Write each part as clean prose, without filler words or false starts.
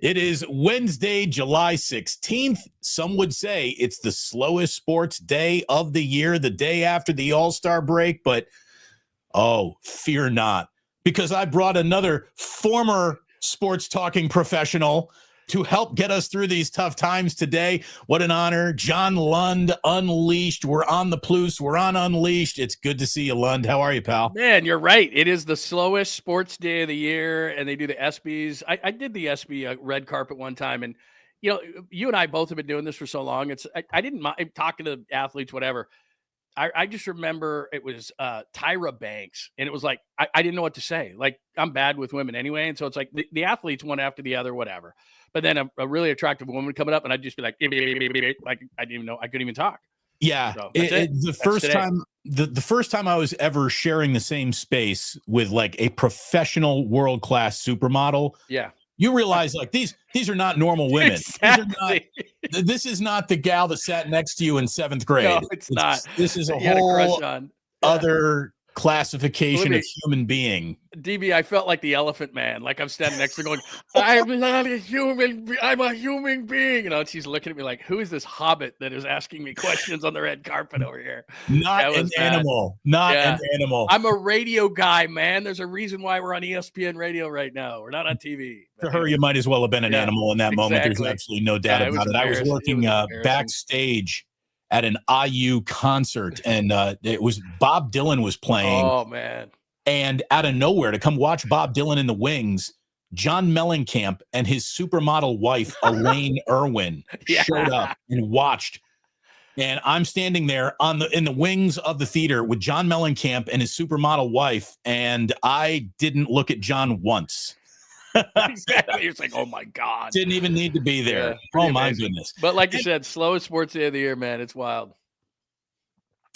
It is Wednesday, July 16th. Some would say it's the slowest sports day of the year, the day after the All-Star break. But, oh, fear not, because I brought another former sports talking professional to help get us through these tough times today. What an honor. John Lund, Unleashed. We're on the Plus. We're on Unleashed. It's good to see you, Lund. How are you, pal? Man, you're right. It is the slowest sports day of the year, and they do the ESPYs. I did the ESPY red carpet one time, and you and I both have been doing this for so long. I didn't mind talking to athletes, whatever. I just remember it was Tyra Banks, and it was like I didn't know what to say. Like, I'm bad with women anyway, and so it's like the athletes one after the other, whatever. But then a really attractive woman coming up, and I'd just be like I didn't even know I couldn't even talk. Yeah, so the first time I was ever sharing the same space with like a professional world-class supermodel. Yeah. You realize like these are not normal women. Exactly. This is not the gal that sat next to you in 7th grade. No, it's not. This is a You had a crush whole on. other classification of human being. DB, I felt like the Elephant Man. Like I'm standing next to her going, I'm not a human. I'm a human being. And she's looking at me like, who is this hobbit that is asking me questions on the red carpet over here? Not an animal. Not an animal. I'm a radio guy, man. There's a reason why we're on ESPN radio right now. We're not on TV. To her, you might as well have been an animal in that moment. There's absolutely no doubt about it. I was working backstage at an IU concert, and it was Bob Dylan was playing. Oh, man. And out of nowhere, to come watch Bob Dylan in the wings, John Mellencamp and his supermodel wife, Elaine Irwin, showed up and watched. And I'm standing there in the wings of the theater with John Mellencamp and his supermodel wife, and I didn't look at John once. Exactly. It's like, oh my God. Didn't even need to be there. Oh my goodness. But like you said, slowest sports day of the year, man. It's wild.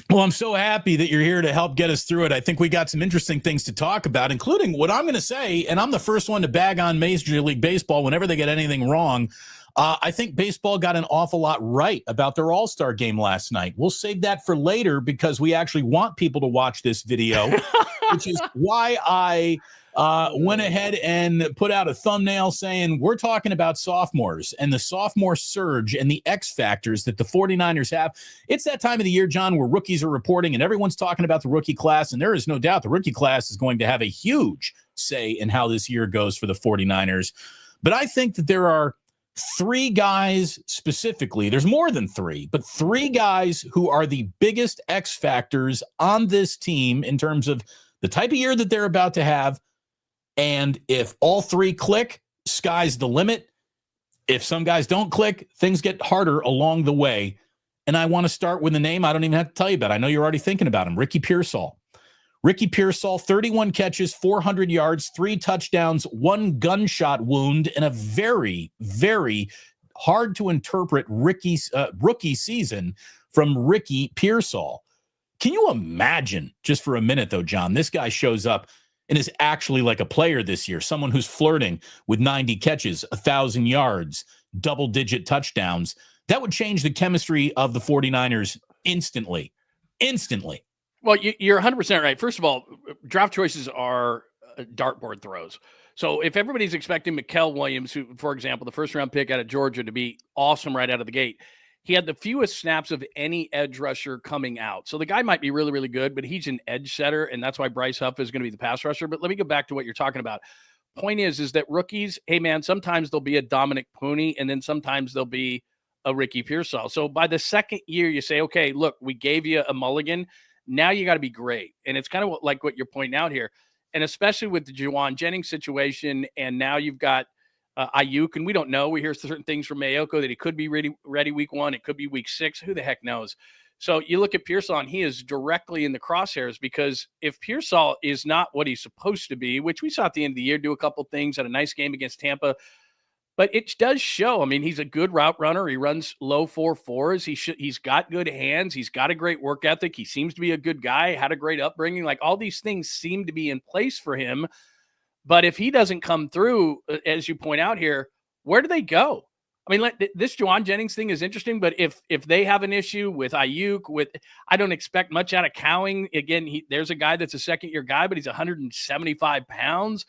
Well, I'm so happy that you're here to help get us through it. I think we got some interesting things to talk about, including what I'm going to say, and I'm the first one to bag on Major League Baseball whenever they get anything wrong. I think baseball got an awful lot right about their All-Star game last night. We'll save that for later because we actually want people to watch this video, which is why I went ahead and put out a thumbnail saying we're talking about sophomores and the sophomore surge and the X factors that the 49ers have. It's that time of the year, John, where rookies are reporting and everyone's talking about the rookie class. And there is no doubt the rookie class is going to have a huge say in how this year goes for the 49ers. But I think that there are three guys specifically, there's more than three, but three guys who are the biggest X factors on this team in terms of the type of year that they're about to have. And if all three click, sky's the limit. If some guys don't click, things get harder along the way. And I want to start with a name I don't even have to tell you about. I know you're already thinking about him, Ricky Pearsall. Ricky Pearsall, 31 catches, 400 yards, 3 touchdowns, 1 gunshot wound, and a very, very hard to interpret rookie season from Ricky Pearsall. Can you imagine, just for a minute though, John, this guy shows up and is actually like a player this year, someone who's flirting with 90 catches, 1,000 yards, double-digit touchdowns. That would change the chemistry of the 49ers instantly. Instantly. Well, you're 100% right. First of all, draft choices are dartboard throws. So if everybody's expecting Mikael Williams, who, for example, the first-round pick out of Georgia, to be awesome right out of the gate, he had the fewest snaps of any edge rusher coming out. So the guy might be really, really good, but he's an edge setter, and that's why Bryce Huff is going to be the pass rusher. But let me go back to what you're talking about. Point is that rookies, hey, man, sometimes there'll be a Dominick Puni, and then sometimes there'll be a Ricky Pearsall. So by the second year, you say, okay, look, we gave you a mulligan. Now you got to be great. And it's kind of like what you're pointing out here. And especially with the Jauan Jennings situation, and now you've got Ayuk, and we don't know. We hear certain things from Mayoko that he could be ready week 1. It could be week 6. Who the heck knows? So you look at Pearsall, and he is directly in the crosshairs because if Pearsall is not what he's supposed to be, which we saw at the end of the year, do a couple things, had a nice game against Tampa, but it does show. I mean, he's a good route runner. He runs low 4.4s. He's got good hands. He's got a great work ethic. He seems to be a good guy, had a great upbringing. Like, all these things seem to be in place for him. But if he doesn't come through, as you point out here, where do they go? I mean, this Jauan Jennings thing is interesting, but if they have an issue with Ayuk, I don't expect much out of Cowing. Again, there's a guy that's a second-year guy, but he's 175 pounds.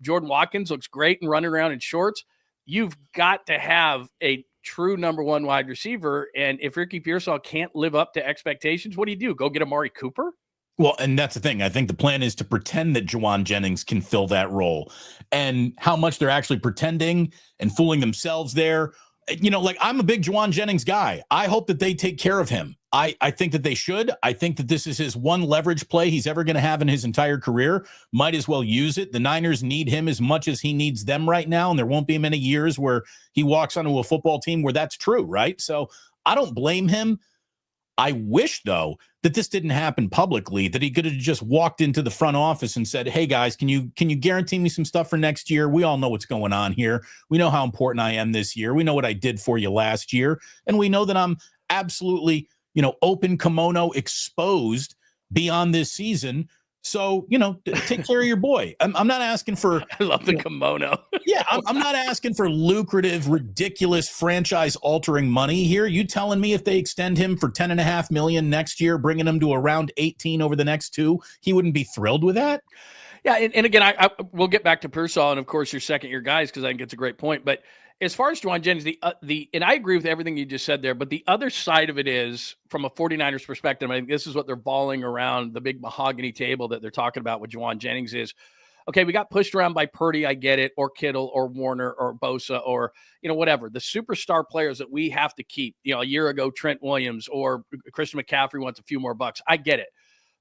Jordan Watkins looks great and running around in shorts. you've got to have a true number one wide receiver. And if Ricky Pearsall can't live up to expectations, what do? Go get Amari Cooper? Well, and that's the thing. I think the plan is to pretend that Jauan Jennings can fill that role, and how much they're actually pretending and fooling themselves there. Like, I'm a big Jauan Jennings guy. I hope that they take care of him. I think that they should. I think that this is his one leverage play he's ever going to have in his entire career. Might as well use it. The Niners need him as much as he needs them right now, and there won't be many years where he walks onto a football team where that's true, right? So I don't blame him. I wish, though, that this didn't happen publicly, that he could have just walked into the front office and said, hey, guys, can you guarantee me some stuff for next year? We all know what's going on here. We know how important I am this year. We know what I did for you last year. And we know that I'm absolutely, open kimono exposed beyond this season. So, take care of your boy. I'm not asking for. I love the kimono. Yeah, I'm not asking for lucrative, ridiculous franchise-altering money here. You telling me if they extend him for $10.5 million next year, bringing him to around 18 over the next 2, he wouldn't be thrilled with that? Yeah, and again, we'll get back to Pearsall and, of course, your second-year guys, because I think it's a great point. But as far as Jauan Jennings, and I agree with everything you just said there, but the other side of it is, from a 49ers perspective, I think this is what they're balling around the big mahogany table that they're talking about with Jauan Jennings is, okay, we got pushed around by Purdy, I get it, or Kittle, or Warner, or Bosa, or, whatever. The superstar players that we have to keep, a year ago, Trent Williams, or Christian McCaffrey wants a few more bucks. I get it.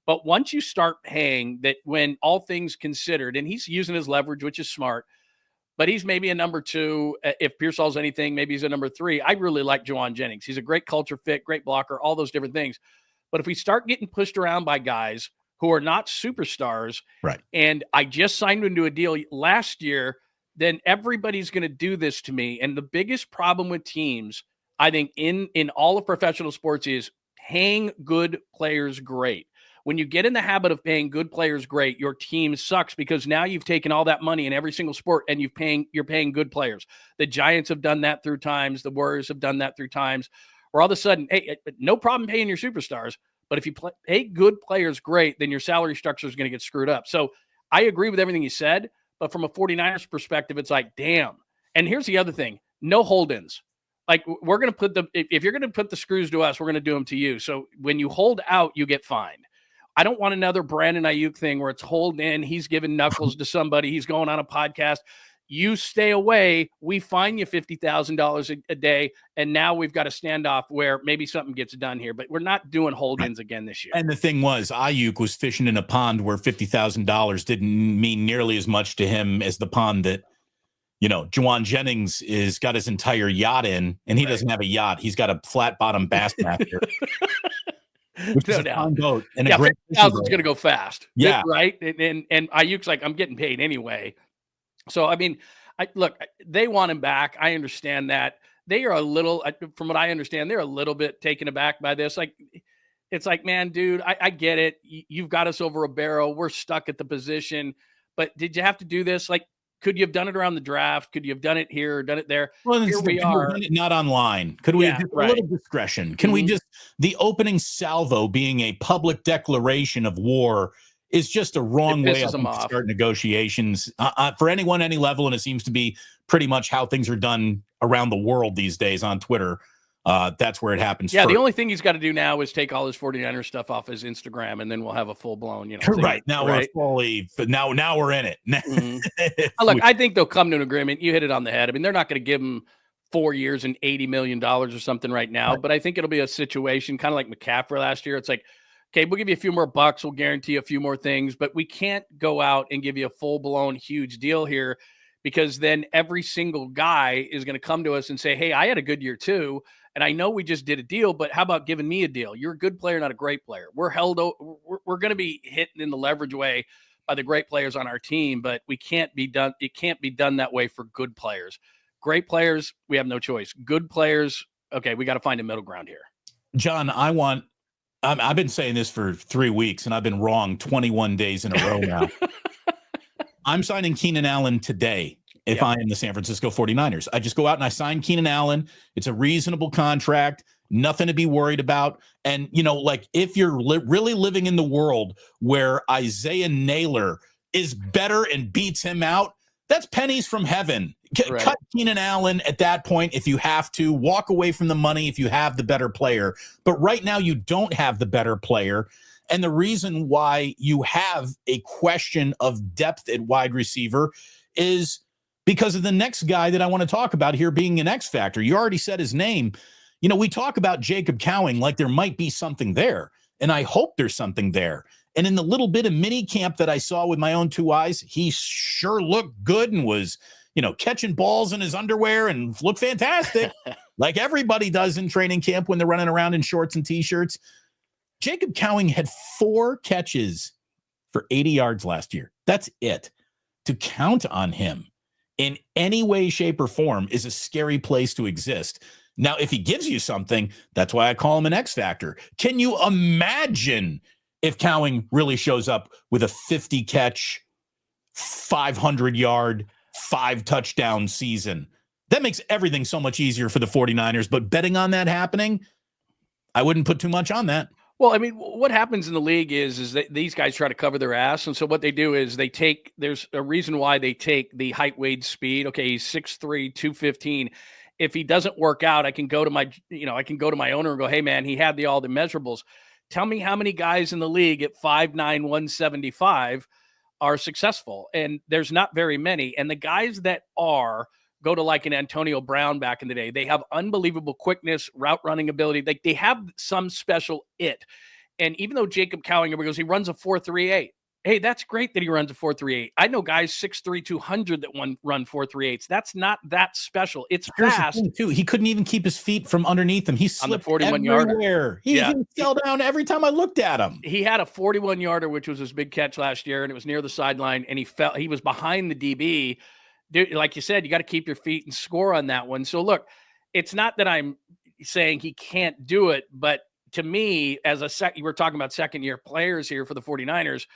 But once you start paying that, when all things considered, and he's using his leverage, which is smart, but he's maybe a number 2. If Pearsall's anything, maybe he's a number 3. I really like Jauan Jennings. He's a great culture fit, great blocker, all those different things. But if we start getting pushed around by guys who are not superstars, right? And I just signed into a deal last year, then everybody's going to do this to me. And the biggest problem with teams, I think, in all of professional sports is paying good players great. When you get in the habit of paying good players great, your team sucks, because now you've taken all that money in every single sport and you're paying good players. The Giants have done that through times. The Warriors have done that through times, where all of a sudden, hey, no problem paying your superstars, but if you pay good players great, then your salary structure is going to get screwed up. So I agree with everything you said, but from a 49ers perspective, it's like, damn. And here's the other thing. No hold-ins. Like, we're going to if you're going to put the screws to us, we're going to do them to you. So when you hold out, you get fined. I don't want another Brandon Ayuk thing where it's hold in. He's giving knuckles to somebody. He's going on a podcast. You stay away. We fine you $50,000 a day. And now we've got a standoff where maybe something gets done here, but we're not doing hold-ins again this year. And the thing was, Ayuk was fishing in a pond where $50,000 didn't mean nearly as much to him as the pond that, Jauan Jennings is got his entire yacht in, and he doesn't have a yacht. He's got a flat bottom Bassmaster. Which is a fun boat, and a great $50,000 is going to go fast. Yeah. Right. And Ayuk's like, I'm getting paid anyway. So, I mean, look, they want him back. I understand that. They are a little, from what I understand, they're a little bit taken aback by this. Like, it's like, man, dude, I get it. You've got us over a barrel. We're stuck at the position. But did you have to do this? Like, could you have done it around the draft? Could you have done it here or done it there? Well, here we are. Done it not online. Could we have a little discretion? Can we just, the opening salvo being a public declaration of war is just a wrong way to start negotiations for anyone, any level. And it seems to be pretty much how things are done around the world these days on Twitter. That's where it happens. Yeah, the only thing he's got to do now is take all his 49ers stuff off his Instagram, and then we'll have a full blown, right now we're fully. Now we're in it. Look, I think they'll come to an agreement. You hit it on the head. I mean, they're not going to give him 4 years and $80 million or something right now, but I think it'll be a situation kind of like McCaffrey last year. It's like, okay, we'll give you a few more bucks, we'll guarantee a few more things, but we can't go out and give you a full blown huge deal here, because then every single guy is going to come to us and say, hey, I had a good year too. And I know we just did a deal, but how about giving me a deal? You're a good player, not a great player. We're going to be hit in the leverage way by the great players on our team, but we can't be done. It can't be done that way for good players. Great players, we have no choice. Good players, okay, we got to find a middle ground here. John, I've been saying this for 3 weeks, and I've been wrong 21 days in a row now. I'm signing Keenan Allen today. If I am the San Francisco 49ers, I just go out and I sign Keenan Allen. It's a reasonable contract, nothing to be worried about. And, like, if you're really living in the world where Isaiah Naylor is better and beats him out, That's pennies from heaven. Right. Cut Keenan Allen at that point if you have to. Walk away from the money if you have the better player. But right now you don't have the better player. And the reason why you have a question of depth at wide receiver is because of the next guy that I want to talk about here being an X factor. You already said his name. You know, we talk about Jacob Cowing like there might be something there. And I hope there's something there. And in the little bit of mini camp that I saw with my own two eyes, he sure looked good and was, you know, catching balls in his underwear and looked fantastic like everybody does in training camp when they're running around in shorts and T-shirts. Jacob Cowing had 4 catches for 80 yards last year. That's it. To count on him in any way, shape, or form is a scary place to exist. Now, if he gives you something, that's why I call him an X factor. Can you imagine if Cowing really shows up with a 50 catch, 500 yard, 5 touchdown season? That makes everything so much easier for the 49ers. But betting on that happening, I wouldn't put too much on that. Well, I mean, what happens in the league is that these guys try to cover their ass. And so what they do is there's a reason why they take the height, weight, speed. Okay, he's 6'3", 215. If he doesn't work out, I can go to my owner and go, hey man, he had all the measurables. Tell me how many guys in the league at 5'9", 175 are successful. And there's not very many. And the guys that go to like an Antonio Brown back in the day. They have unbelievable quickness, route running ability. They have some special it. And even though Jacob Cowing, everybody goes, he runs a 4.38. Hey, that's great that he runs a 4.38. I know guys 6'3", 200 that run 4.38s. That's not that special. It's fast. Too. He couldn't even keep his feet from underneath him. He slipped on the 41-yarder. He fell down every time I looked at him. He had a 41-yarder, which was his big catch last year, and it was near the sideline, and he fell. He was behind the DB. Dude, like you said, you got to keep your feet and score on that one. So look, it's not that I'm saying he can't do it, but to me, as we're talking about second-year players here for the 49ers,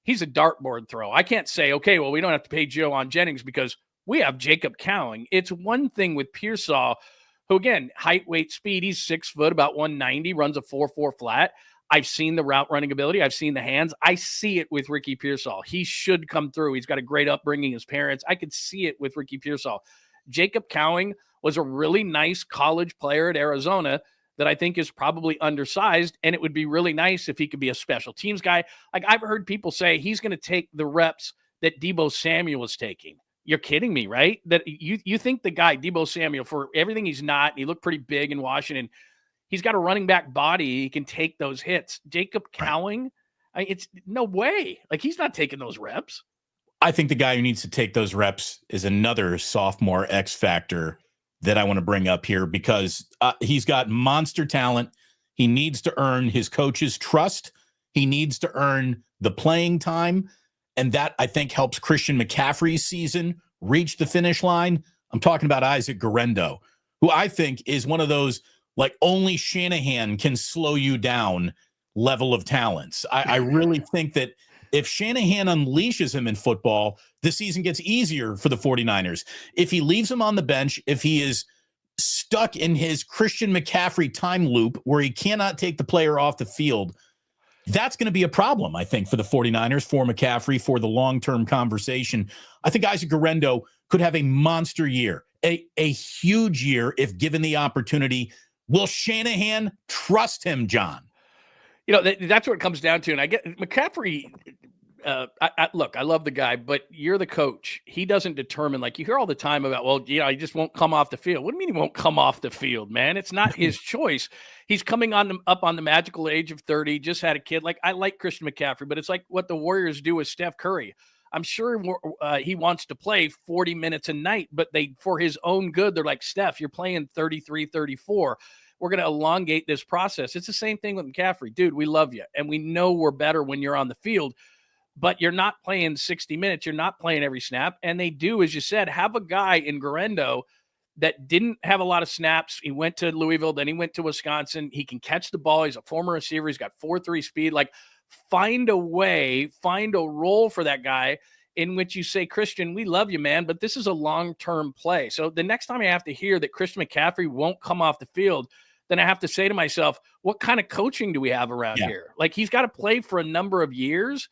he's a dartboard throw. I can't say, okay, well, we don't have to pay Jauan Jennings because we have Jacob Cowing. It's one thing with Pearsall, who, again, height, weight, speed, he's 6 foot, about 190, runs a 4.4 flat. I've seen the route running ability. I've seen the hands. I see it with Ricky Pearsall. He should come through. He's got a great upbringing, his parents. I could see it with Ricky Pearsall. Jacob Cowing was a really nice college player at Arizona that I think is probably undersized, and it would be really nice if he could be a special teams guy. Like I've heard people say he's going to take the reps that Deebo Samuel is taking. You're kidding me, right? That you think the guy, Deebo Samuel, for everything he's not, he looked pretty big in Washington, he's got a running back body. He can take those hits. Jacob Cowing, it's no way. Like he's not taking those reps. I think the guy who needs to take those reps is another sophomore X factor that I want to bring up here because he's got monster talent. He needs to earn his coach's trust. He needs to earn the playing time. And that, I think, helps Christian McCaffrey's season reach the finish line. I'm talking about Isaac Guerendo, who I think is one of those, like, only Shanahan can slow you down level of talents. I really think that if Shanahan unleashes him in football, the season gets easier for the 49ers. If he leaves him on the bench, if he is stuck in his Christian McCaffrey time loop where he cannot take the player off the field, that's going to be a problem, I think, for the 49ers, for McCaffrey, for the long-term conversation. I think Isaac Guerendo could have a monster year, a huge year if given the opportunity. Will Shanahan trust him, John? You know, that's what it comes down to. And I get McCaffrey. Look, I love the guy, but you're the coach. He doesn't determine, like you hear all the time about, well, you know, he just won't come off the field. What do you mean he won't come off the field, man? It's not his choice. He's coming up on the magical age of 30, just had a kid. Like, I like Christian McCaffrey, but it's like what the Warriors do with Steph Curry. I'm sure he wants to play 40 minutes a night, but for his own good, they're like, Steph, you're playing 33, 34. We're going to elongate this process. It's the same thing with McCaffrey. Dude, we love you. And we know we're better when you're on the field, but you're not playing 60 minutes. You're not playing every snap. And they do, as you said, have a guy in Guerendo that didn't have a lot of snaps. He went to Louisville, then he went to Wisconsin. He can catch the ball. He's a former receiver. He's got 4.3 speed. Like, find a way, find a role for that guy in which you say, Christian, we love you, man, but this is a long-term play. So the next time I have to hear that Christian McCaffrey won't come off the field, then I have to say to myself, what kind of coaching do we have around here? Like, he's got to play for a number of years.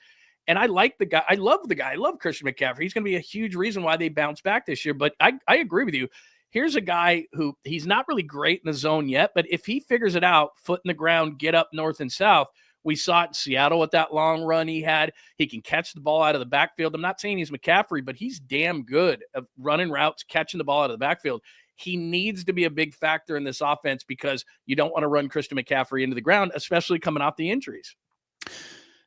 And I like the guy. I love the guy. I love Christian McCaffrey. He's going to be a huge reason why they bounce back this year. But I agree with you. Here's a guy who he's not really great in the zone yet, but if he figures it out, foot in the ground, get up north and south, we saw it in Seattle with that long run he had. He can catch the ball out of the backfield. I'm not saying he's McCaffrey, but he's damn good at running routes, catching the ball out of the backfield. He needs to be a big factor in this offense because you don't want to run Christian McCaffrey into the ground, especially coming off the injuries.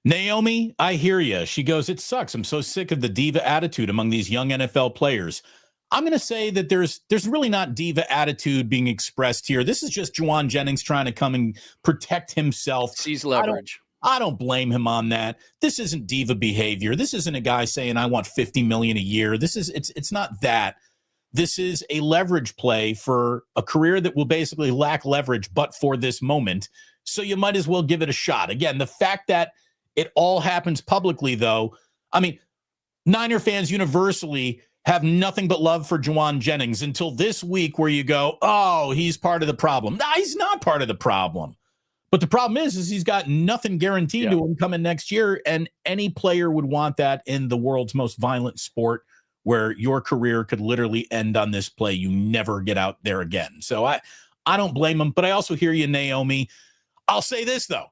Naomi, I hear you. She goes, it sucks. I'm so sick of the diva attitude among these young NFL players. I'm going to say that there's really not diva attitude being expressed here. This is just Jauan Jennings trying to come and protect himself. Sees leverage. I don't blame him on that. This isn't diva behavior. This isn't a guy saying I want $50 million a year. It's not that. This is a leverage play for a career that will basically lack leverage, but for this moment. So you might as well give it a shot. Again, the fact that it all happens publicly, though, I mean, Niner fans universally have nothing but love for Jauan Jennings until this week where you go, oh, he's part of the problem. No, he's not part of the problem. But the problem is he's got nothing guaranteed to him coming next year, and any player would want that in the world's most violent sport where your career could literally end on this play. You never get out there again. So I don't blame him, but I also hear you, Naomi. I'll say this, though.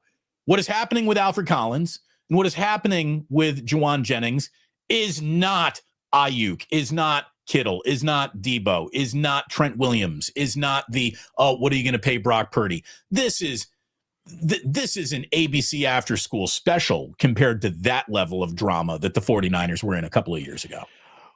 What is happening with Alfred Collins and what is happening with Jauan Jennings is not Ayuk, is not Kittle, is not Debo, is not Trent Williams, is not what are you going to pay Brock Purdy? This is an ABC after school special compared to that level of drama that the 49ers were in a couple of years ago.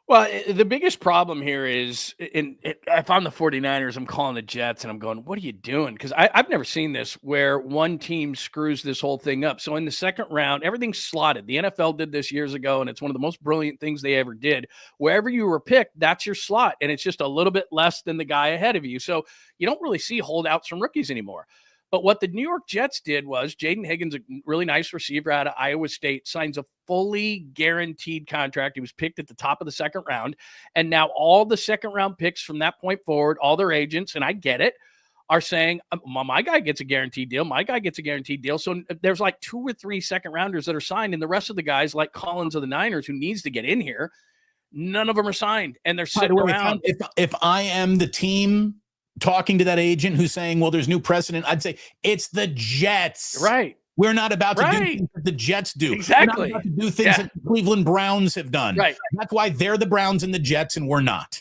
Well, the biggest problem here is, if I'm the 49ers, I'm calling the Jets and I'm going, what are you doing? Because I've never seen this where one team screws this whole thing up. So in the second round, everything's slotted. The NFL did this years ago, and it's one of the most brilliant things they ever did. Wherever you were picked, that's your slot, and it's just a little bit less than the guy ahead of you. So you don't really see holdouts from rookies anymore. But what the New York Jets did was Jaden Higgins, a really nice receiver out of Iowa State, signs a fully guaranteed contract. He was picked at the top of the second round. And now all the second round picks from that point forward, all their agents, and I get it, are saying, my guy gets a guaranteed deal. My guy gets a guaranteed deal. So there's like 2 or 3 second rounders that are signed. And the rest of the guys like Collins of the Niners, who needs to get in here, none of them are signed. And they're sitting around. If I am the team talking to that agent who's saying, well, there's new precedent, I'd say it's the Jets. Right. We're not about to do things that the Jets do. Exactly. We're not about to do things that the Cleveland Browns have done. Right. That's why they're the Browns and the Jets and we're not.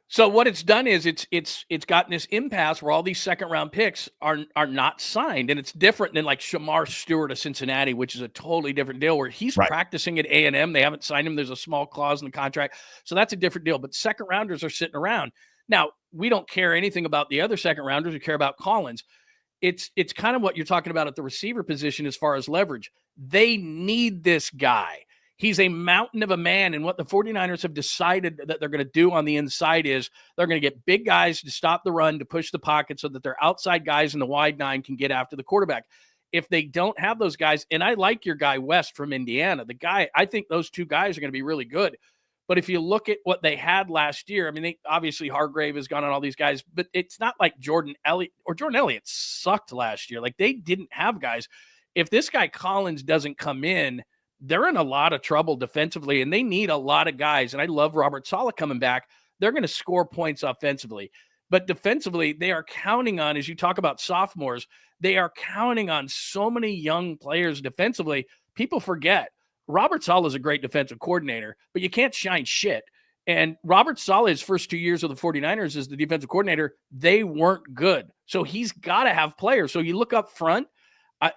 So what it's done is it's gotten this impasse where all these second round picks are not signed. And it's different than like Shamar Stewart of Cincinnati, which is a totally different deal where he's practicing at A&M. They haven't signed him. There's a small clause in the contract. So that's a different deal. But second rounders are sitting around. Now, we don't care anything about the other second rounders. We care about Collins. It's kind of what you're talking about at the receiver position as far as leverage. They need this guy. He's a mountain of a man. And what the 49ers have decided that they're going to do on the inside is they're going to get big guys to stop the run, to push the pocket so that their outside guys in the wide 9 can get after the quarterback. If they don't have those guys, and I like your guy West from Indiana, I think those 2 guys are going to be really good. But if you look at what they had last year, I mean, obviously Hargrave has gone on all these guys, but it's not like Jordan Elliott sucked last year. Like, they didn't have guys. If this guy Collins doesn't come in, they're in a lot of trouble defensively, and they need a lot of guys. And I love Robert Saleh coming back. They're going to score points offensively. But defensively, they are counting on, as you talk about sophomores, they are counting on so many young players defensively. People forget. Robert Saleh is a great defensive coordinator, but you can't shine shit. And Robert Saleh's first 2 years of the 49ers as the defensive coordinator, they weren't good. So he's got to have players. So you look up front,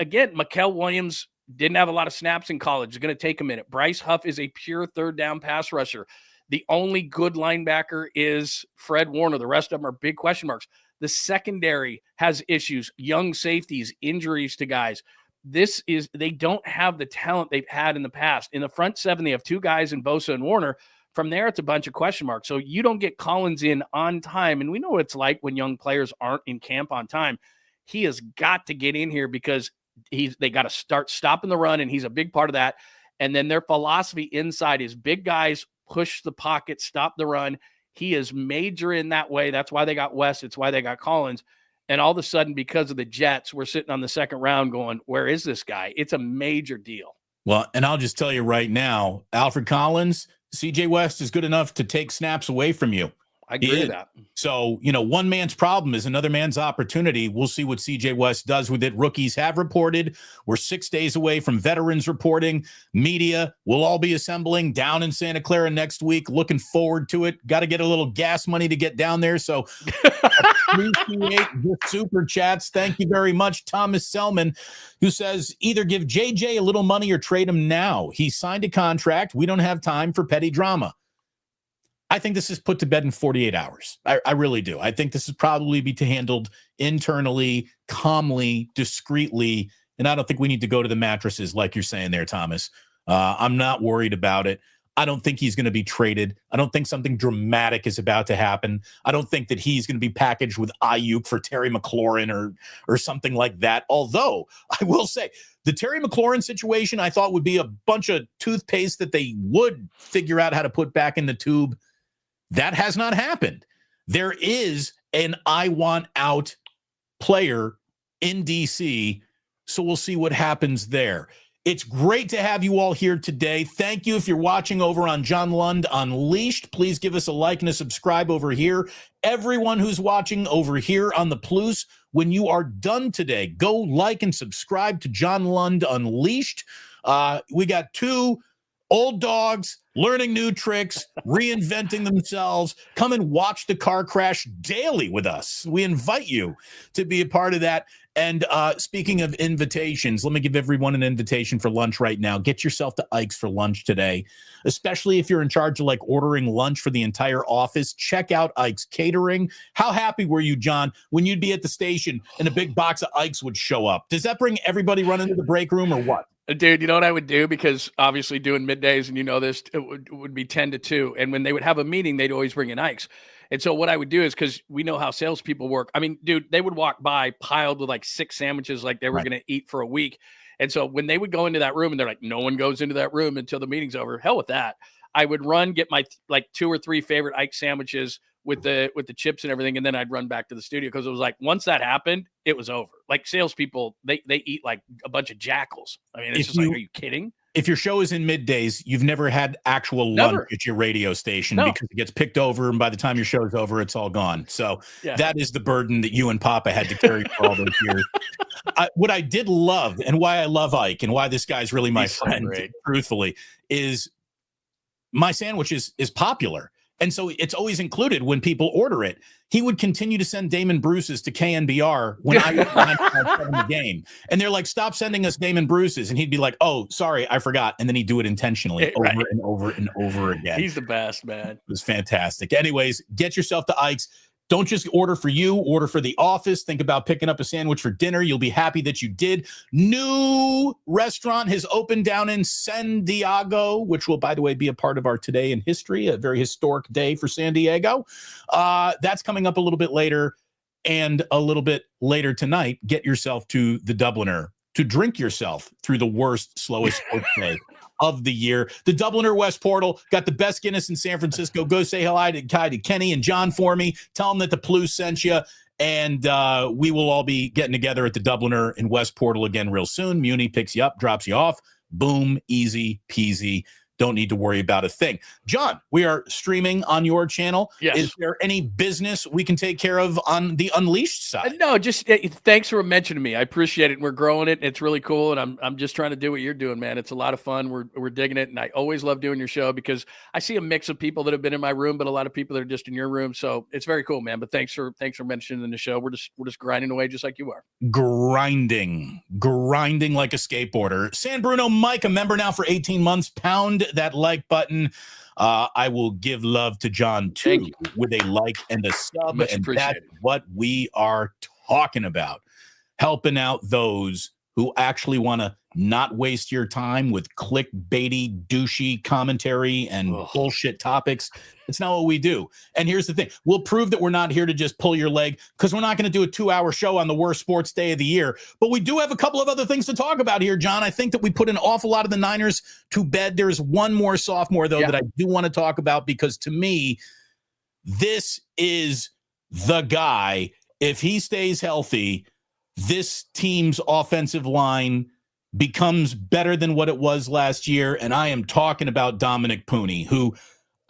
again, Mikael Williams didn't have a lot of snaps in college. It's going to take a minute. Bryce Huff is a pure third down pass rusher. The only good linebacker is Fred Warner. The rest of them are big question marks. The secondary has issues, young safeties, injuries to guys. They don't have the talent they've had in the past. In the front 7, they have 2 guys in Bosa and Warner. From there, it's a bunch of question marks. So you don't get Collins in on time. And we know what it's like when young players aren't in camp on time. He has got to get in here because they got to start stopping the run, and he's a big part of that. And then their philosophy inside is big guys, push the pocket, stop the run. He is major in that way. That's why they got West. It's why they got Collins. And all of a sudden, because of the Jets, we're sitting on the second round going, where is this guy? It's a major deal. Well, and I'll just tell you right now, Alfred Collins, CJ West is good enough to take snaps away from you. I agree with that. So, one man's problem is another man's opportunity. We'll see what CJ West does with it. Rookies have reported. We're 6 days away from veterans reporting. Media will all be assembling down in Santa Clara next week. Looking forward to it. Got to get a little gas money to get down there. So appreciate the super chats. Thank you very much. Thomas Selman, who says either give JJ a little money or trade him now. He signed a contract. We don't have time for petty drama. I think this is put to bed in 48 hours. I really do. I think this is probably be handled internally, calmly, discreetly, and I don't think we need to go to the mattresses like you're saying there, Thomas. I'm not worried about it. I don't think he's going to be traded. I don't think something dramatic is about to happen. I don't think that he's going to be packaged with Ayuk for Terry McLaurin or something like that. Although I will say the Terry McLaurin situation, I thought would be a bunch of toothpaste that they would figure out how to put back in the tube. That has not happened. There is an I want out player in DC, so we'll see what happens there. It's great to have you all here today. Thank you. If you're watching over on John Lund Unleashed, please give us a like and a subscribe over here. Everyone who's watching over here on the Plus, when you are done today, go like and subscribe to John Lund Unleashed. We got 2 old dogs learning new tricks, reinventing themselves. Come and watch the car crash daily with us. We invite you to be a part of that. And speaking of invitations, let me give everyone an invitation for lunch right now. Get yourself to Ike's for lunch today, especially if you're in charge of ordering lunch for the entire office. Check out Ike's Catering. How happy were you, John, when you'd be at the station and a big box of Ike's would show up? Does that bring everybody running to the break room or what? Dude, you know what I would do? Because obviously doing middays, and this, it would be 10 to 2. And when they would have a meeting, they'd always bring in Ike's. And so what I would do is, because we know how salespeople work. I mean, dude, they would walk by piled with 6 sandwiches like they were going to eat for a week. And so when they would go into that room and they're like, no one goes into that room until the meeting's over. Hell with that. I would run, get my 2 or 3 favorite Ike sandwiches with the chips and everything. And then I'd run back to the studio, because it was once that happened, it was over. Salespeople, they eat like a bunch of jackals. I mean, it's are you kidding? If your show is in middays, you've never had actual lunch at your radio station because it gets picked over, and by the time your show is over, it's all gone. So that is the burden that you and Papa had to carry for all those years. What I did love, and why I love Ike, and why this guy's really my friend, truthfully, is my sandwich is popular. And so it's always included when people order it. He would continue to send Damon Bruce's to KNBR when I was in the game. And they're like, stop sending us Damon Bruce's. And he'd be like, oh, sorry, I forgot. And then he'd do it intentionally over and over and over again. He's the best, man. It was fantastic. Anyways, get yourself to Ike's. Don't just order for you, order for the office. Think about picking up a sandwich for dinner. You'll be happy that you did. New restaurant has opened down in San Diego, which will, by the way, be a part of our Today in History, a very historic day for San Diego. That's coming up a little bit later, and a little bit later tonight, get yourself to the Dubliner to drink yourself through the worst, slowest sports day of the year. The Dubliner West Portal got the best Guinness in San Francisco. Go say hello to Kenny and John for me. Tell them that the Plus sent you. And we will all be getting together at the Dubliner in West Portal again real soon. Muni picks you up, drops you off. Boom, easy peasy. Don't need to worry about a thing. John, we are streaming on your channel. Yes. Is there any business we can take care of on the Unleashed side? No, just thanks for mentioning me. I appreciate it. We're growing it. It's really cool. And I'm just trying to do what you're doing, man. It's a lot of fun. We're digging it. And I always love doing your show, because I see a mix of people that have been in my room, but a lot of people that are just in your room. So it's very cool, man. But thanks for mentioning the show. We're just grinding away just like you are. Grinding like a skateboarder. San Bruno Mike, a member now for 18 months. Pound that like button. I will give love to John too with a like and a sub. Much and appreciated. that's what we are talking about. Helping out those who actually want to not waste your time with clickbaity, douchey commentary and bullshit topics. It's not what we do. And here's the thing. We'll prove that we're not here to just pull your leg, because we're not going to do a 2-hour show on the worst sports day of the year. But we do have a couple of other things to talk about here, John. I think that we put an awful lot of the Niners to bed. There's one more sophomore, though, that I do want to talk about, because to me, this is the guy. If he stays healthy, this team's offensive line becomes better than what it was last year. And I am talking about Dominick Puni, who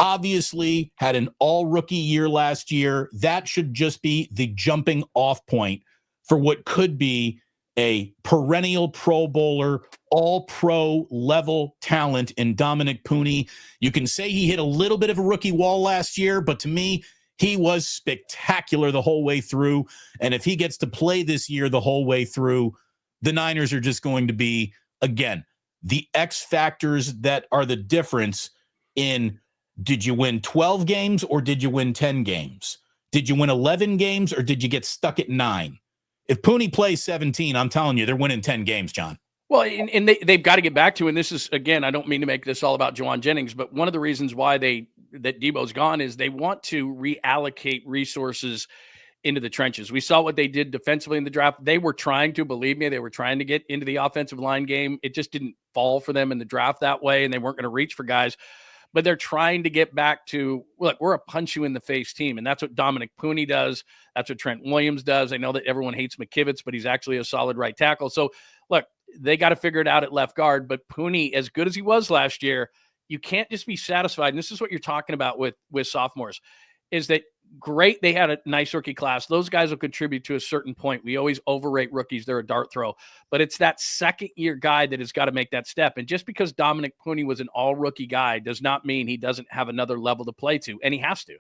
obviously had an all-rookie year last year. That should just be the jumping off point for what could be a perennial Pro Bowler, all-pro level talent in Dominick Puni. You can say he hit a little bit of a rookie wall last year, but to me, he was spectacular the whole way through. And if he gets to play this year the whole way through, the Niners are just going to be, again, the X factors that are the difference in, did you win 12 games or did you win 10 games? Did you win 11 games or did you get stuck at 9? If Puni plays 17, I'm telling you, they're winning 10 games, John. Well, and they've got to get back to, and this is, again, I don't mean to make this all about Jauan Jennings, but one of the reasons why that Debo's gone is they want to reallocate resources into the trenches. We saw what they did defensively in the draft. They were trying to, believe me, they were trying to get into the offensive line game. It just didn't fall for them in the draft that way, and they weren't going to reach for guys. But they're trying to get back to, look, we're a punch you in the face team. And that's what Dominick Puni does. That's what Trent Williams does. I know that everyone hates McKivitz, but he's actually a solid right tackle. So look, they got to figure it out at left guard. But Puni, as good as he was last year, you can't just be satisfied. And this is what you're talking about with sophomores, is that great, they had a nice rookie class. Those guys will contribute to a certain point. We always overrate rookies. They're a dart throw. But it's that second-year guy that has got to make that step. And just because Dominick Puni was an all-rookie guy does not mean he doesn't have another level to play to, and he has to.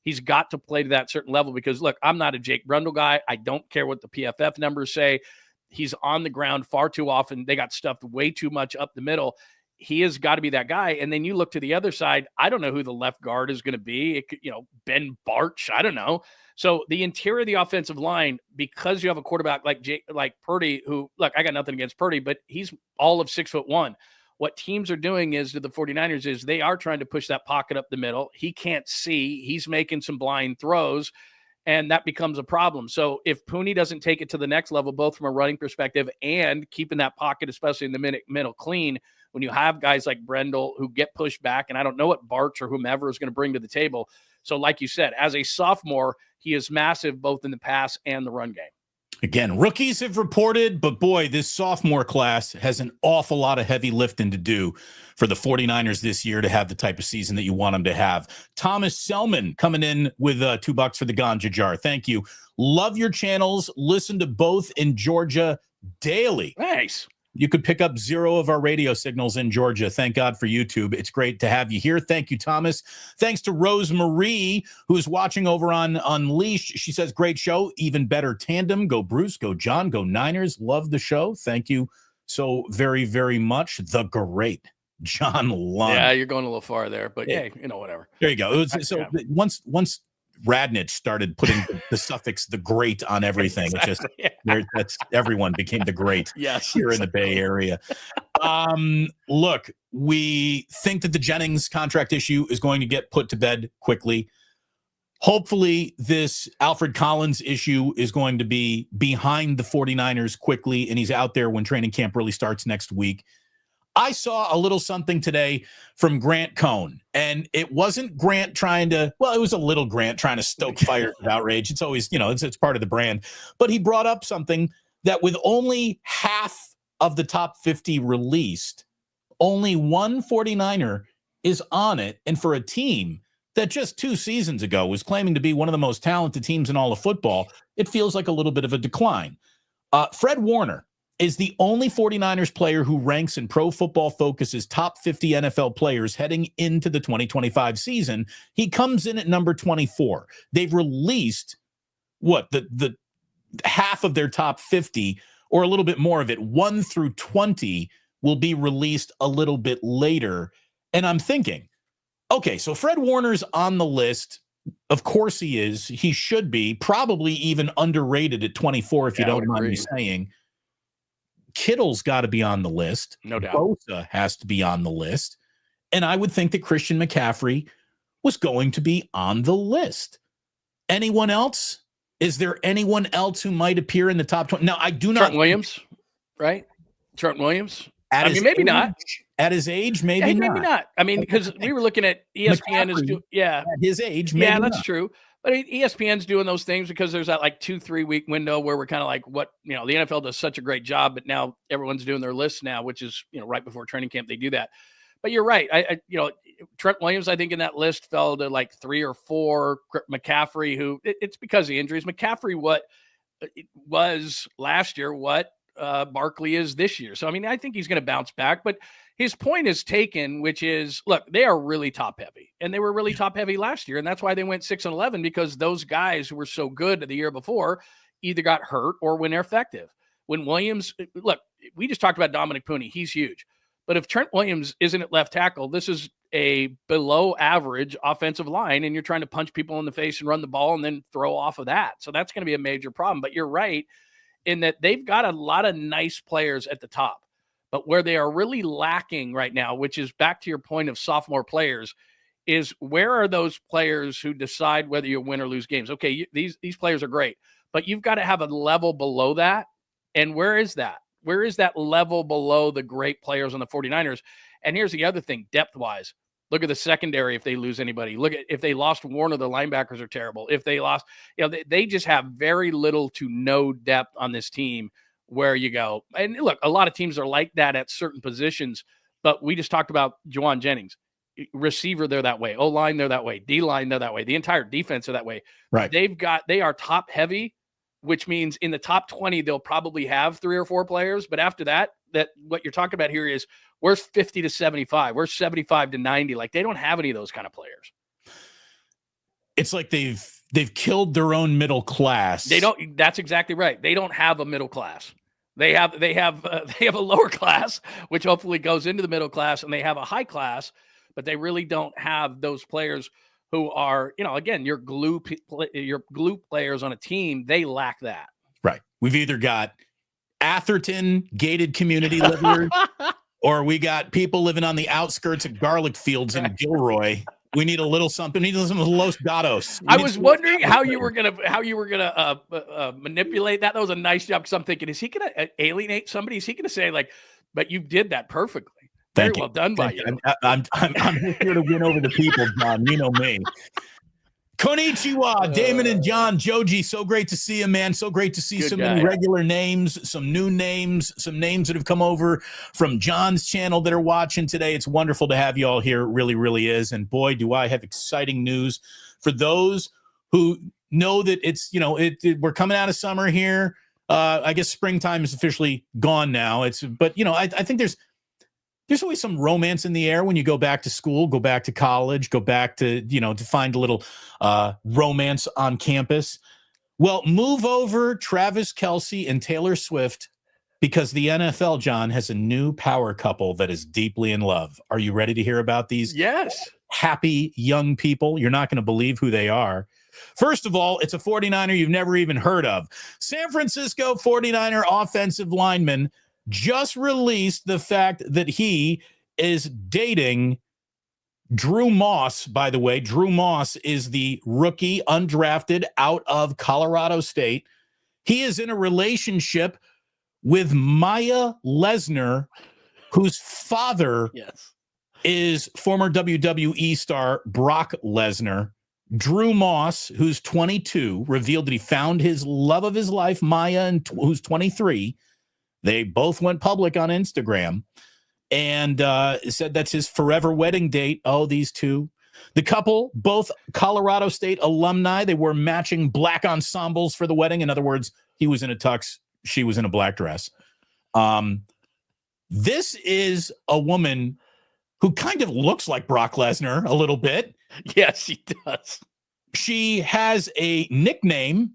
He's got to play to that certain level because, look, I'm not a Jake Brundle guy. I don't care what the PFF numbers say. He's on the ground far too often. They got stuffed way too much up the middle. He has got to be that guy. And then you look to the other side. I don't know who the left guard is going to be. It could, Ben Barch. I don't know. So the interior of the offensive line, because you have a quarterback like Purdy, who, look, I got nothing against Purdy, but he's all of 6'1". What teams are doing is to the 49ers is they are trying to push that pocket up the middle. He can't see. He's making some blind throws, and that becomes a problem. So if Puni doesn't take it to the next level, both from a running perspective and keeping that pocket, especially in the middle clean, when you have guys like Brendel who get pushed back, and I don't know what Barch or whomever is going to bring to the table. So like you said, as a sophomore, he is massive both in the pass and the run game. Again, rookies have reported, but boy, this sophomore class has an awful lot of heavy lifting to do for the 49ers this year to have the type of season that you want them to have. Thomas Selman coming in with $2 for the Ganja Jar. Thank you. Love your channels. Listen to both in Georgia daily. Nice. You could pick up 0 of our radio signals in Georgia. Thank God for YouTube. It's great to have you here. Thank you, Thomas. Thanks to Rose Marie, who's watching over on Unleashed. She says, great show, even better tandem. Go Bruce, go John, go Niners. Love the show. Thank you so very, very much. The great John Lund. Yeah, you're going a little far there, but hey, whatever. There you go. Once Radnich started putting the suffix "the great" on everything, exactly. That's everyone became the great. Yes, here in the Bay Area. Look, we think that the Jennings contract issue is going to get put to bed quickly. Hopefully, this Alfred Collins issue is going to be behind the 49ers quickly, and he's out there when training camp really starts next week. I saw a little something today from Grant Cohn, and it wasn't Grant trying to, well, it was a little Grant trying to stoke fires of outrage. It's always, it's part of the brand. But he brought up something that with only half of the top 50 released, only one 49er is on it. And for a team that just 2 seasons ago was claiming to be one of the most talented teams in all of football, it feels like a little bit of a decline. Fred Warner is the only 49ers player who ranks in Pro Football Focus's top 50 NFL players heading into the 2025 season. He comes in at number 24. They've released the half of their top 50, or a little bit more of it. 1 through 20 will be released a little bit later. And I'm thinking, okay, so Fred Warner's on the list. Of course he is. He should be, probably even underrated at 24, if you don't mind me saying. Kittle's got to be on the list. No doubt. Bosa has to be on the list. And I would think that Christian McCaffrey was going to be on the list. Anyone else? Is there anyone else who might appear in the top 20? Now, I do not. Trent Williams, right? Trent Williams. Maybe not. At his age, maybe not. I mean, because we were looking at ESPN. At his age, maybe that's not. true. But ESPN's doing those things because there's that like 2-3 week window where we're kind of like, what, the NFL does such a great job, but now everyone's doing their lists now, which is, right before training camp, they do that. But you're right. Trent Williams, I think in that list fell to like 3 or 4. McCaffrey, who it's because of the injuries. McCaffrey, what it was last year, what Barkley is this year. So, I mean, I think he's going to bounce back, but his point is taken, which is, look, they are really top heavy, and they were really top heavy last year. And that's why they went 6-11, because those guys who were so good the year before either got hurt or when they're effective. When Williams, look, we just talked about Dominick Puni. He's huge. But if Trent Williams isn't at left tackle, this is a below average offensive line, and you're trying to punch people in the face and run the ball and then throw off of that. So that's going to be a major problem. But you're right in that they've got a lot of nice players at the top. But where they are really lacking right now, which is back to your point of sophomore players, is where are those players who decide whether you win or lose games? Okay, these players are great, but you've got to have a level below that. And where is that? Where is that level below the great players on the 49ers? And here's the other thing, depth-wise. Look at the secondary if they lose anybody. Look at if they lost Warner, the linebackers are terrible. If they lost, they just have very little to no depth on this team where you go. And look, a lot of teams are like that at certain positions, but we just talked about Jauan Jennings. Receiver, they're that way. O-line, they're that way. D-line, they're that way. The entire defense are that way. Right. They are top heavy, which means in the top 20, they'll probably have 3 or 4 players. But after that what you're talking about here is where's 50 to 75? Where's 75 to 90? Like, they don't have any of those kind of players. It's like they've killed their own middle class. They don't. That's exactly right. They don't have a middle class. They have a lower class, which hopefully goes into the middle class, and they have a high class, but they really don't have those players who are, again, your glue players on a team. They lack that. Right. We've either got Atherton gated community livers, or we got people living on the outskirts of garlic fields in Gilroy. We need a little something. We need some Los Gatos. I was wondering how you were gonna manipulate that. That was a nice job, because I'm thinking, is he gonna alienate somebody? Is he gonna say like, but you did that perfectly. Very well done by you. I'm just here to win over the people, John. You know me. Konnichiwa, Damon and John. Joji, so great to see you, man. So great to see so many regular names, some new names, some names that have come over from John's channel that are watching today. It's wonderful to have you all here. It really, really is. And boy, do I have exciting news for those who know that it's, we're coming out of summer here. I guess springtime is officially gone now. I think there's always some romance in the air when you go back to school, go back to college, go back to, to find a little romance on campus. Well, move over Travis Kelce and Taylor Swift, because the NFL, John, has a new power couple that is deeply in love. Are you ready to hear about these? Yes. Happy young people? You're not going to believe who they are. First of all, it's a 49er you've never even heard of. San Francisco 49er offensive lineman just released the fact that he is dating Drew Moss. By the way, Drew Moss is the rookie undrafted out of Colorado State. He is in a relationship with Maya Lesnar, whose father is former WWE star Brock Lesnar. Drew Moss, who's 22, revealed that he found his love of his life, Maya, who's 23. They both went public on Instagram and said that's his forever wedding date. Oh, these two. The couple, both Colorado State alumni, they wore matching black ensembles for the wedding. In other words, he was in a tux, she was in a black dress. This is a woman who kind of looks like Brock Lesnar a little bit. Yes, she does. She has a nickname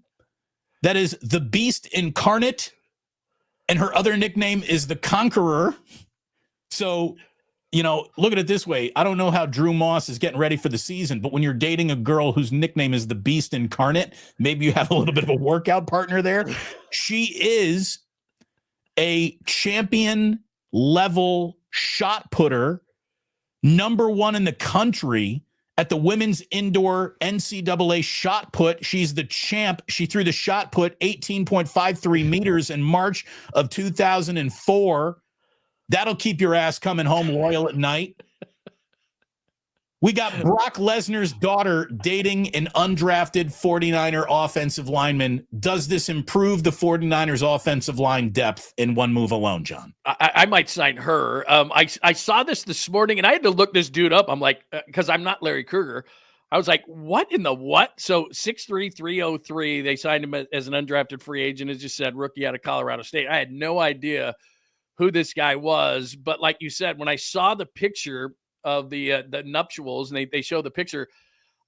that is the Beast Incarnate, and her other nickname is the Conqueror. So, look at it this way. I don't know how Drew Moss is getting ready for the season, but when you're dating a girl whose nickname is the Beast Incarnate, maybe you have a little bit of a workout partner there. She is a champion level shot putter, #1 in the country at the women's indoor NCAA shot put. She's the champ. She threw the shot put 18.53 meters in March of 2004. That'll keep your ass coming home loyal at night. We got Brock Lesnar's daughter dating an undrafted 49er offensive lineman. Does this improve the 49ers offensive line depth in one move alone, John? I might sign her. I saw this morning, and I had to look this dude up. I'm like, because I'm not Larry Krueger. I was like, what in the what? So 6'3", 303, they signed him as an undrafted free agent. It just said rookie out of Colorado State. I had no idea who this guy was. But like you said, when I saw the picture of the nuptials and they show the picture,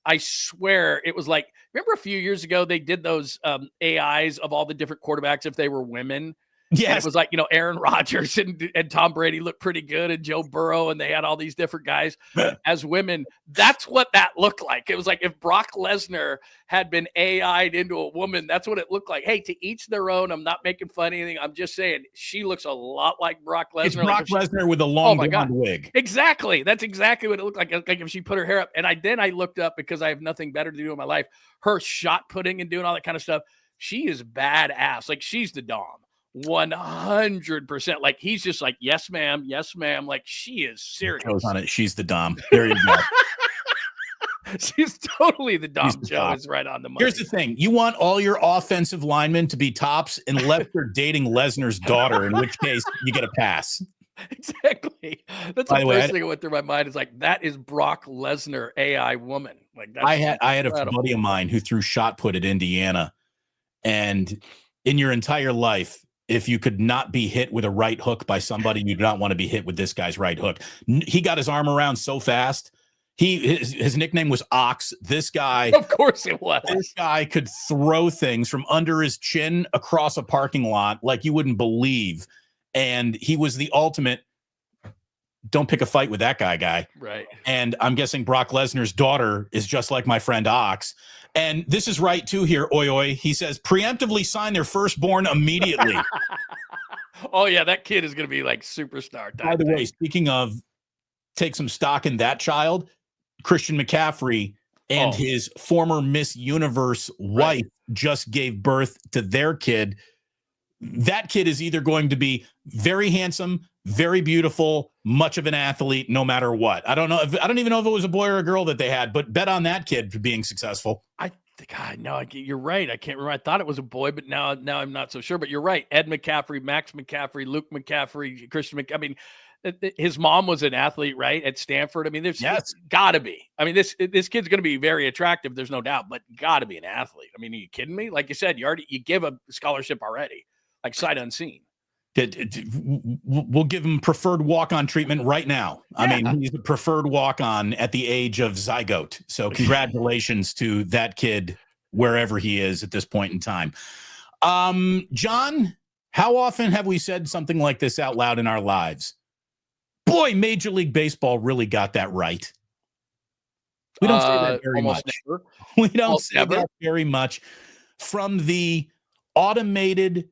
I swear it was like, remember a few years ago, they did those AIs of all the different quarterbacks if they were women. Yes. And it was like, Aaron Rodgers and Tom Brady looked pretty good, and Joe Burrow, and they had all these different guys as women. That's what that looked like. It was like if Brock Lesnar had been AI'd into a woman, that's what it looked like. Hey, to each their own. I'm not making fun of anything. I'm just saying she looks a lot like Brock Lesnar. It's Brock Lesnar with a long blonde wig. Exactly. That's exactly what it looked like. Like if she put her hair up. And I looked up, because I have nothing better to do in my life, her shot putting and doing all that kind of stuff. She is badass. Like she's the Dom. 100%. Like he's just like, yes, ma'am. Yes, ma'am. Like she is serious. Goes on it. She's the Dom. There you go. She's totally the Dom. Joe is right on the money. Here's the thing. You want all your offensive linemen to be tops unless they're dating Lesnar's daughter, in which case you get a pass. Exactly. That's the first thing that went through my mind is like, that is Brock Lesnar AI woman. Like that's I had a buddy of mine who threw shot put at Indiana, and in your entire life, if you could not be hit with a right hook by somebody, you do not want to be hit with this guy's right hook. He got his arm around so fast. His nickname was Ox. This guy, of course it was. This guy could throw things from under his chin across a parking lot like you wouldn't believe. And he was the ultimate don't pick a fight with that guy. Right. And I'm guessing Brock Lesnar's daughter is just like my friend Ox. And this is right too here, oi. He says preemptively sign their firstborn immediately. Oh yeah, that kid is going to be like superstar. By the way, speaking of take some stock in that child, Christian McCaffrey and his former Miss Universe wife just gave birth to their kid. That kid is either going to be very handsome, very beautiful, much of an athlete, no matter what. I don't even know if it was a boy or a girl that they had, but bet on that kid being successful. You're right. I can't remember. I thought it was a boy, but now I'm not so sure. But you're right. Ed McCaffrey, Max McCaffrey, Luke McCaffrey, Christian McCaffrey. I mean, his mom was an athlete, right? At Stanford. I mean, it's gotta be. I mean, this kid's going to be very attractive. There's no doubt, but gotta be an athlete. I mean, are you kidding me? Like you said, you give a scholarship already. Like sight unseen. We'll give him preferred walk-on treatment right now. Yeah. I mean, he's a preferred walk-on at the age of zygote. So congratulations to that kid, wherever he is at this point in time. John, how often have we said something like this out loud in our lives? Boy, Major League Baseball really got that right. We don't say that very much. Never. We don't say that very much. From the automated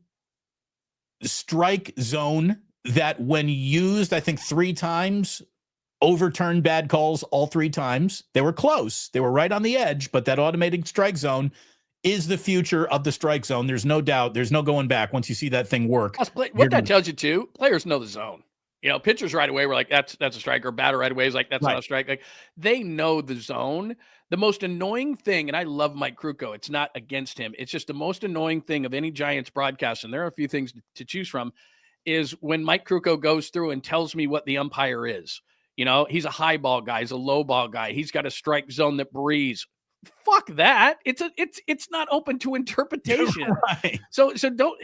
strike zone that when used, I think 3 times, overturned bad calls all 3 times. They were close. They were right on the edge, but that automated strike zone is the future of the strike zone. There's no doubt. There's no going back once you see that thing work. What that tells you too, players know the zone. Pitchers right away were like, that's a strike, or batter right away is like, that's not a strike. Like they know the zone. The most annoying thing, and I love Mike Krukow, it's not against him. It's just the most annoying thing of any Giants broadcast, and there are a few things to choose from, is when Mike Krukow goes through and tells me what the umpire is. He's a high ball guy. He's a low ball guy. He's got a strike zone that breathes. Fuck that. It's not open to interpretation. Right. So don't,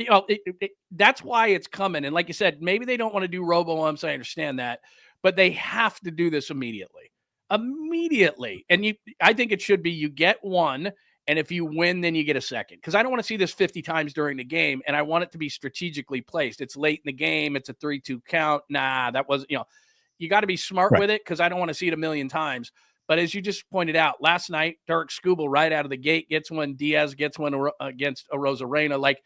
that's why it's coming. And like you said, maybe they don't want to do robo-umps. I understand that, but they have to do this immediately. And I think it should be, you get one, and if you win, then you get a second. Because I don't want to see this 50 times during the game, and I want it to be strategically placed. It's late in the game. It's a 3-2 count. Nah, that wasn't, you got to be smart with it, because I don't want to see it a million times. But as you just pointed out, last night, Derek Skubal right out of the gate gets one. Diaz gets one against Arozarena. Like,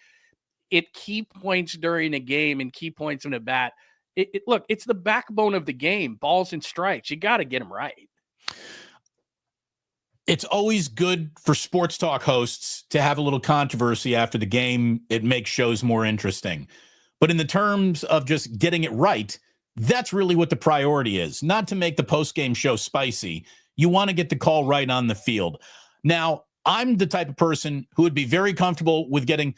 key points during a game and key points in a bat. Look, it's the backbone of the game, balls and strikes. You got to get them right. It's always good for sports talk hosts to have a little controversy after the game. It makes shows more interesting. But in the terms of just getting it right, that's really what the priority is. Not to make the post-game show spicy. You want to get the call right on the field. Now, I'm the type of person who would be very comfortable with getting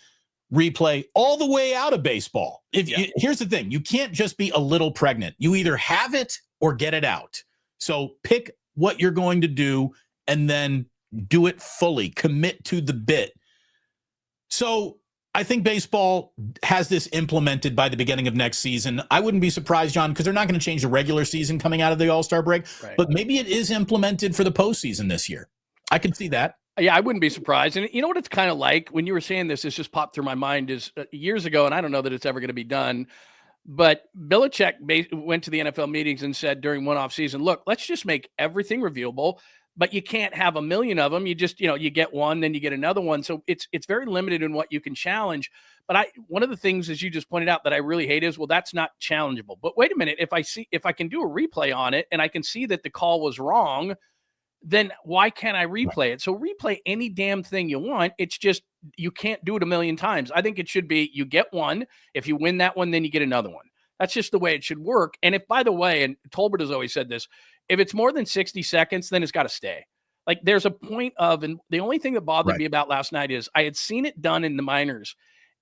replay all the way out of baseball. Here's the thing. You can't just be a little pregnant. You either have it or get it out. So pick what you're going to do and then do it fully. Commit to the bit. So I think baseball has this implemented by the beginning of next season. I wouldn't be surprised, John, because they're not going to change the regular season coming out of the All-Star break. Right. But maybe it is implemented for the postseason this year. I can see that. Yeah, I wouldn't be surprised. And you know what it's kind of like when you were saying this, it's just popped through my mind is years ago, and I don't know that it's ever going to be done, but Belichick went to the NFL meetings and said during one off season, look, let's just make everything reviewable, but you can't have a million of them. You just, you get one, then you get another one. So it's very limited in what you can challenge. But one of the things, as you just pointed out, that I really hate is, well, that's not challengeable. But wait a minute, if I can do a replay on it and I can see that the call was wrong, then why can't I replay it? So replay any damn thing you want. It's just you can't do it a million times. I think it should be you get one. If you win that one, then you get another one. That's just the way it should work. And if, by the way, and Tolbert has always said this, if it's more than 60 seconds, then it's got to stay. Like there's a point of, and the only thing that bothered me about last night is I had seen it done in the minors.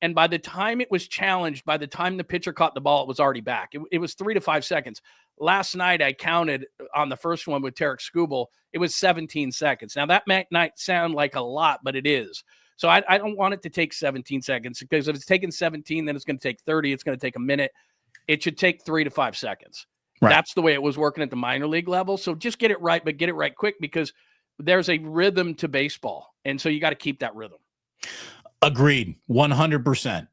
And by the time it was challenged, by the time the pitcher caught the ball, it was already back. It was 3 to 5 seconds. Last night, I counted on the first one with Tarek Skubal. It was 17 seconds. Now, that might not sound like a lot, but it is. So I don't want it to take 17 seconds because if it's taking 17, then it's going to take 30. It's going to take a minute. It should take 3 to 5 seconds. Right. That's the way it was working at the minor league level. So just get it right, but get it right quick because there's a rhythm to baseball. And so you got to keep that rhythm. Agreed, 100%.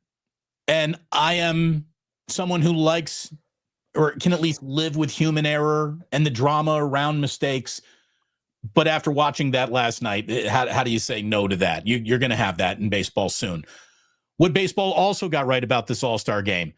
And I am someone who likes or can at least live with human error and the drama around mistakes. But after watching that last night, how do you say no to that? You're going to have that in baseball soon. What baseball also got right about this All-Star game,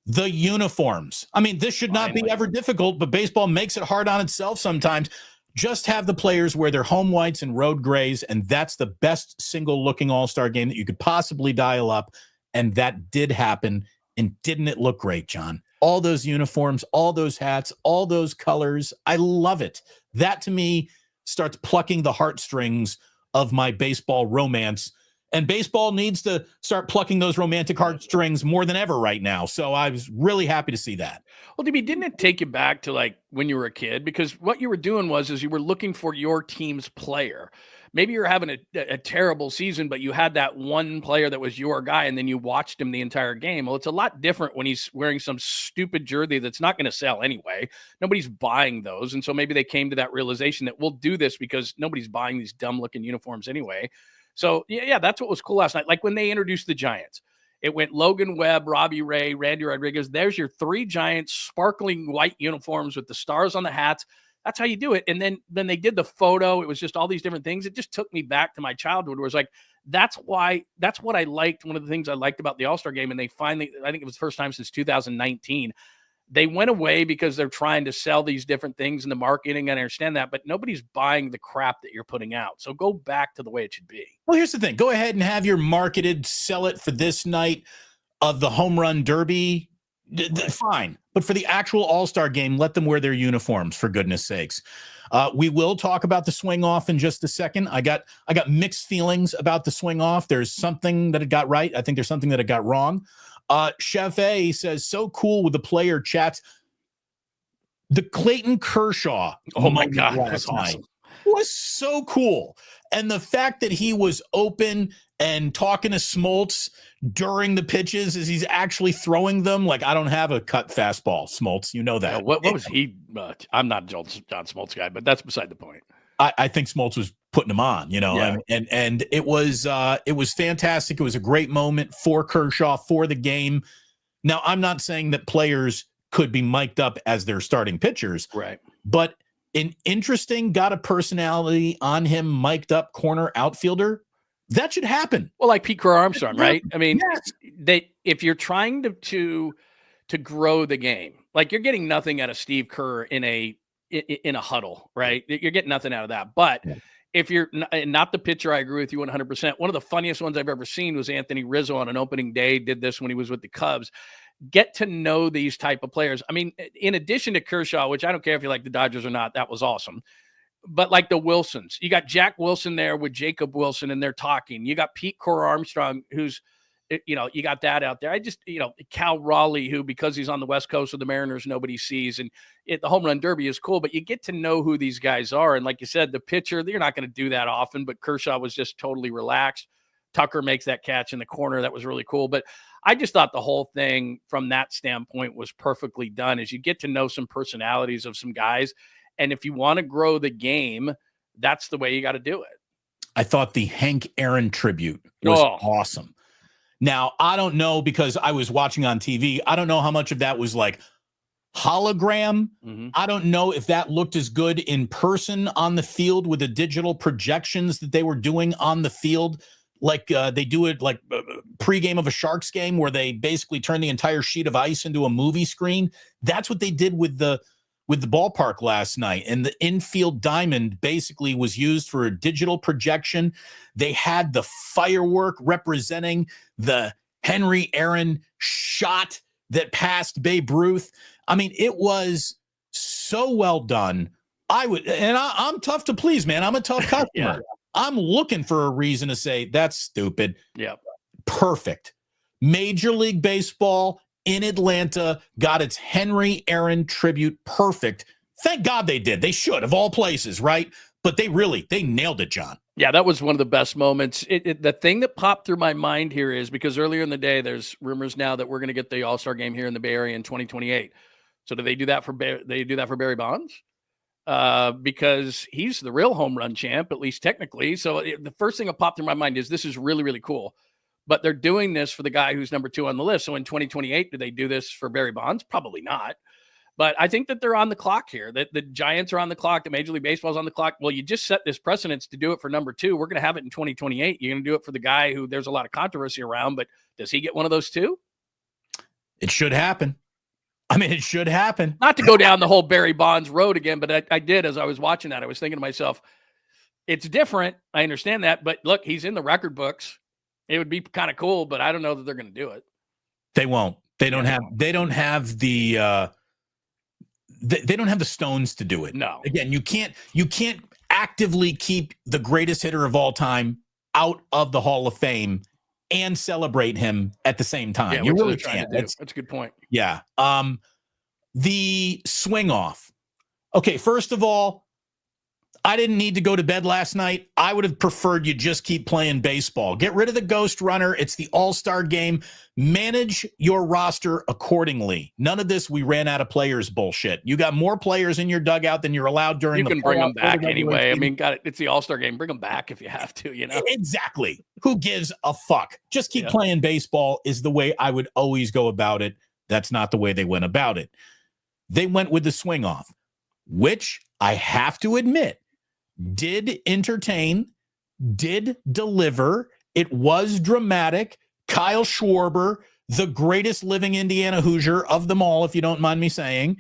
the uniforms. I mean, this should not be ever difficult, but baseball makes it hard on itself sometimes. Just have the players wear their home whites and road grays, and that's the best single-looking All-Star game that you could possibly dial up, and that did happen, and didn't it look great, John? All those uniforms, all those hats, all those colors, I love it. That, to me, starts plucking the heartstrings of my baseball romance, and baseball needs to start plucking those romantic heartstrings more than ever right now. So I was really happy to see that. Well, DB, didn't it take you back to like when you were a kid? Because what you were doing is you were looking for your team's player. Maybe you're having a terrible season, but you had that one player that was your guy, and then you watched him the entire game. Well, it's a lot different when he's wearing some stupid jersey that's not going to sell anyway. Nobody's buying those. And so maybe they came to that realization that we'll do this because nobody's buying these dumb-looking uniforms anyway. So, yeah, that's what was cool last night. Like when they introduced the Giants, it went Logan Webb, Robbie Ray, Randy Rodriguez. There's your 3 Giants sparkling white uniforms with the stars on the hats. That's how you do it. And then they did the photo. It was just all these different things. It just took me back to my childhood where it was like, that's what I liked. One of the things I liked about the All-Star game. And they finally, I think it was the first time since 2019, they went away because they're trying to sell these different things in the marketing. I understand that, but nobody's buying the crap that you're putting out. So go back to the way it should be. Well, here's the thing. Go ahead and have your marketed, sell it for this night of the home run derby. Fine. But for the actual All-Star game, let them wear their uniforms, for goodness sakes. We will talk about the swing off in just a second. I got mixed feelings about the swing off. There's something that it got right. I think there's something that it got wrong. Chef A says, so cool with the player chats. The Clayton Kershaw. Oh my God. That's awesome. Was so cool. And the fact that he was open and talking to Smoltz during the pitches as he's actually throwing them. Like, I don't have a cut fastball, Smoltz. You know that. Yeah, what was he? I'm not John Smoltz guy, but that's beside the point. I think Smoltz was putting him on, Yeah. and it was fantastic. It was a great moment for Kershaw, for the game. Now, I'm not saying that players could be mic'd up as their starting pitchers, right? But an interesting, got a personality on him, mic'd up corner outfielder. That should happen. Well, like Pete Crow Armstrong, right? I mean, yes. If you're trying to grow the game, like you're getting nothing out of Steve Kerr in a huddle, right? You're getting nothing out of that. But if you're not the pitcher, I agree with you 100%. One of the funniest ones I've ever seen was Anthony Rizzo on an opening day, did this when he was with the Cubs. Get to know these type of players. I mean, in addition to Kershaw, which I don't care if you like the Dodgers or not, that was awesome. but like the Wilsons, you got Jack Wilson there with Jacob Wilson, and they're talking. You got Pete Core Armstrong, who's, you got that out there. I just, Cal Raleigh, who, because he's on the West Coast of the Mariners, nobody sees. And the home run derby is cool, but you get to know who these guys are. And like you said, the pitcher, you're not going to do that often, but Kershaw was just totally relaxed. Tucker makes that catch in the corner. That was really cool. But I just thought the whole thing from that standpoint was perfectly done, as you get to know some personalities of some guys. And if you want to grow the game, that's the way you got to do it. I thought the Hank Aaron tribute was awesome. Now, I don't know, because I was watching on TV, I don't know how much of that was like hologram. Mm-hmm. I don't know if that looked as good in person on the field with the digital projections that they were doing on the field. Like they do it like pregame of a Sharks game, where they basically turn the entire sheet of ice into a movie screen. That's what they did with the ballpark last night. And the infield diamond basically was used for a digital projection. They had the firework representing the Henry Aaron shot that passed Babe Ruth. I mean, it was so well done. I'm tough to please, man. I'm a tough customer. Yeah. I'm looking for a reason to say that's stupid. Yeah. Perfect. Major League Baseball in Atlanta got its Henry Aaron tribute perfect. Thank God they did. They should, of all places, right? But they nailed it, John. Yeah, that was one of the best moments. The thing that popped through my mind here is, because earlier in the day, there's rumors now that we're going to get the All-Star game here in the Bay Area in 2028. So do they do that for Barry Bonds? Because he's the real home run champ, at least technically. So the first thing that popped through my mind is, this is really, really cool. But they're doing this for the guy who's number 2 on the list. So in 2028, do they do this for Barry Bonds? Probably not. But I think that they're on the clock here, that the Giants are on the clock, the Major League Baseball is on the clock. Well, you just set this precedence to do it for number 2. We're going to have it in 2028. You're going to do it for the guy who there's a lot of controversy around, but does he get one of those too? It should happen. I mean, it should happen. Not to go down the whole Barry Bonds road again, but I did, as I was watching that, I was thinking to myself, it's different. I understand that, but look, he's in the record books. It would be kind of cool, but I don't know that they're going to do it. They won't. They don't have the stones to do it. No. Again, you can't actively keep the greatest hitter of all time out of the Hall of Fame and celebrate him at the same time. Yeah, you really can't. That's a good point. Yeah. The swing off. Okay, first of all, I didn't need to go to bed last night. I would have preferred you just keep playing baseball. Get rid of the ghost runner. It's the All-Star game. Manage your roster accordingly. None of this "we ran out of players" bullshit. You got more players in your dugout than you're allowed during the You can bring them back anyway. I mean, it's the All-Star game. Bring them back if you have to, Exactly. Who gives a fuck? Just keep playing baseball is the way I would always go about it. That's not the way they went about it. They went with the swing off, which I have to admit, did entertain, did deliver. It was dramatic. Kyle Schwarber, the greatest living Indiana Hoosier of them all, if you don't mind me saying.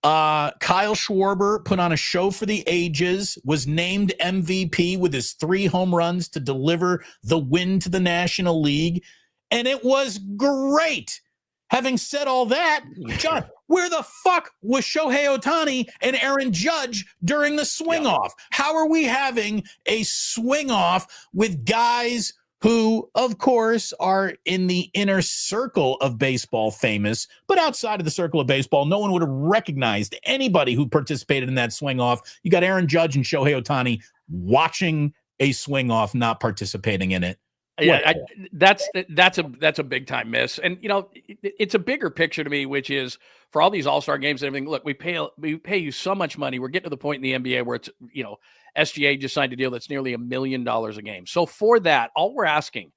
Kyle Schwarber put on a show for the ages, was named MVP with his 3 home runs to deliver the win to the National League, and it was great. Having said all that, John, where the fuck was Shohei Ohtani and Aaron Judge during the swing off? How are we having a swing off with guys who, of course, are in the inner circle of baseball famous, but outside of the circle of baseball, no one would have recognized anybody who participated in that swing off? You got Aaron Judge and Shohei Ohtani watching a swing off, not participating in it. Yeah, that's a big time miss. And it's a bigger picture to me, which is for all these All-Star games and everything. Look, we pay you so much money. We're getting to the point in the NBA where it's, SGA just signed a deal that's nearly $1 million a game. So for that, all we're asking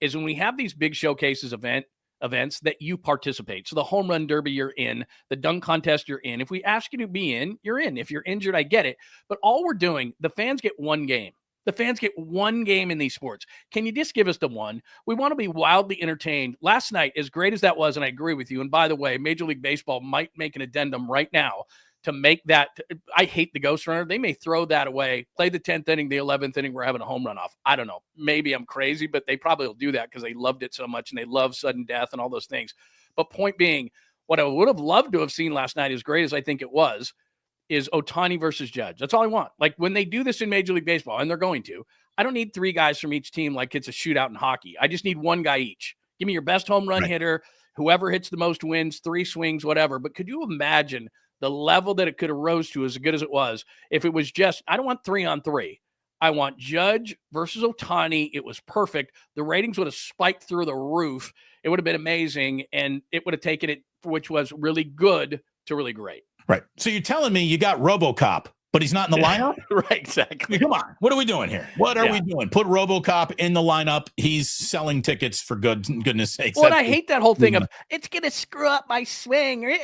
is when we have these big showcases events that you participate. So the home run derby, you're in. The dunk contest, you're in. If we ask you to be in, you're in. If you're injured, I get it. But all we're doing, the fans get one game. The fans get one game in these sports. Can you just give us the one? We want to be wildly entertained. Last night, as great as that was, and I agree with you, and by the way, Major League Baseball might make an addendum right now to make that. I hate the ghost runner. They may throw that away, play the 10th inning, the 11th inning, we're having a home run off. I don't know. Maybe I'm crazy, but they probably will do that because they loved it so much and they love sudden death and all those things. But point being, what I would have loved to have seen last night, as great as I think it was, is Ohtani versus Judge. That's all I want. Like when they do this in Major League Baseball, and they're going to, I don't need 3 guys from each team like it's a shootout in hockey. I just need 1 guy each. Give me your best home run hitter. Whoever hits the most wins, 3 swings, whatever. But could you imagine the level that it could have rose to as good as it was if it was just, I don't want 3-on-3. I want Judge versus Ohtani. It was perfect. The ratings would have spiked through the roof. It would have been amazing, and it would have taken it, which was really good, to really great. Right. So you're telling me you got RoboCop, but he's not in the lineup? Right, exactly. I mean, come on. What are we doing here? What are we doing? Put RoboCop in the lineup. He's selling tickets for goodness sakes. Well, and I hate that whole thing of it's going to screw up my swing.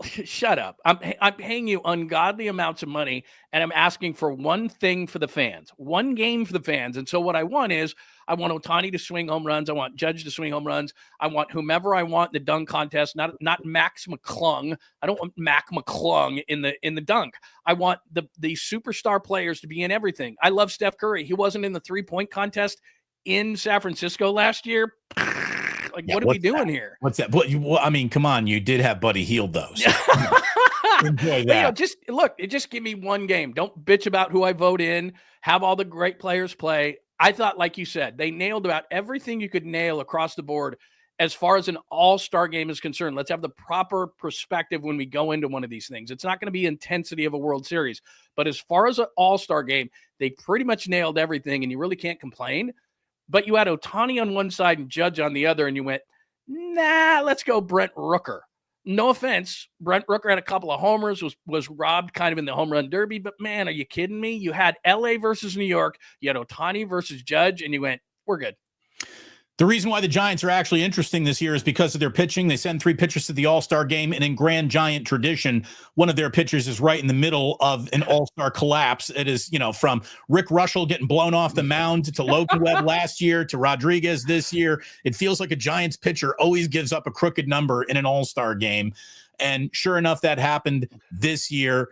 Shut up. I'm paying you ungodly amounts of money, and I'm asking for one thing for the fans, one game for the fans. And so what I want is I want Ohtani to swing home runs. I want Judge to swing home runs. I want whomever I want in the dunk contest, not Max McClung. I don't want Mac McClung in the dunk. I want the superstar players to be in everything. I love Steph Curry. He wasn't in the 3-point contest in San Francisco last year. Like, what are we doing here? What's that? Well, I mean, come on. You did have Buddy Hield, though. So enjoy that. But, just give me one game. Don't bitch about who I vote in. Have all the great players play. I thought, like you said, they nailed about everything you could nail across the board as far as an all-star game is concerned. Let's have the proper perspective when we go into one of these things. It's not going to be intensity of a World Series. But as far as an all-star game, they pretty much nailed everything, and you really can't complain. But you had Ohtani on one side and Judge on the other, and you went, nah, let's go Brent Rooker. No offense. Brent Rooker had a couple of homers, was robbed kind of in the home run derby, but man, are you kidding me? You had LA versus New York, you had Ohtani versus Judge, and you went, we're good. The reason why the Giants are actually interesting this year is because of their pitching. They send 3 pitchers to the All-Star game, and in grand Giant tradition, one of their pitchers is right in the middle of an All-Star collapse. It is, from Rick Russell getting blown off the mound to Logan Webb last year to Rodriguez this year. It feels like a Giants pitcher always gives up a crooked number in an All-Star game. And sure enough, that happened this year.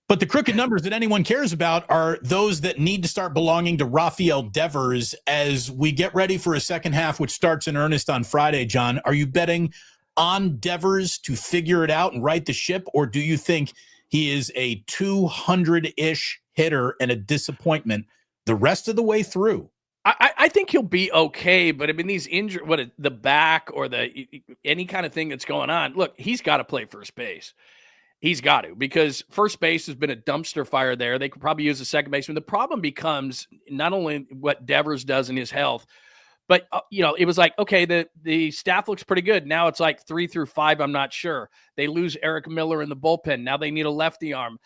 But the crooked numbers that anyone cares about are those that need to start belonging to Rafael Devers as we get ready for a second half, which starts in earnest on Friday, John. Are you betting on Devers to figure it out and right the ship, or do you think he is a 200-ish hitter and a disappointment the rest of the way through? I think he'll be okay, but I mean, these injuries, the back or any kind of thing that's going on, look, he's got to play first base. He's got to, because first base has been a dumpster fire there. They could probably use a second baseman. The problem becomes not only what Devers does in his health, but, it was like, okay, the staff looks pretty good. Now it's like 3 through 5. I'm not sure. They lose Eric Miller in the bullpen. Now they need a lefty arm.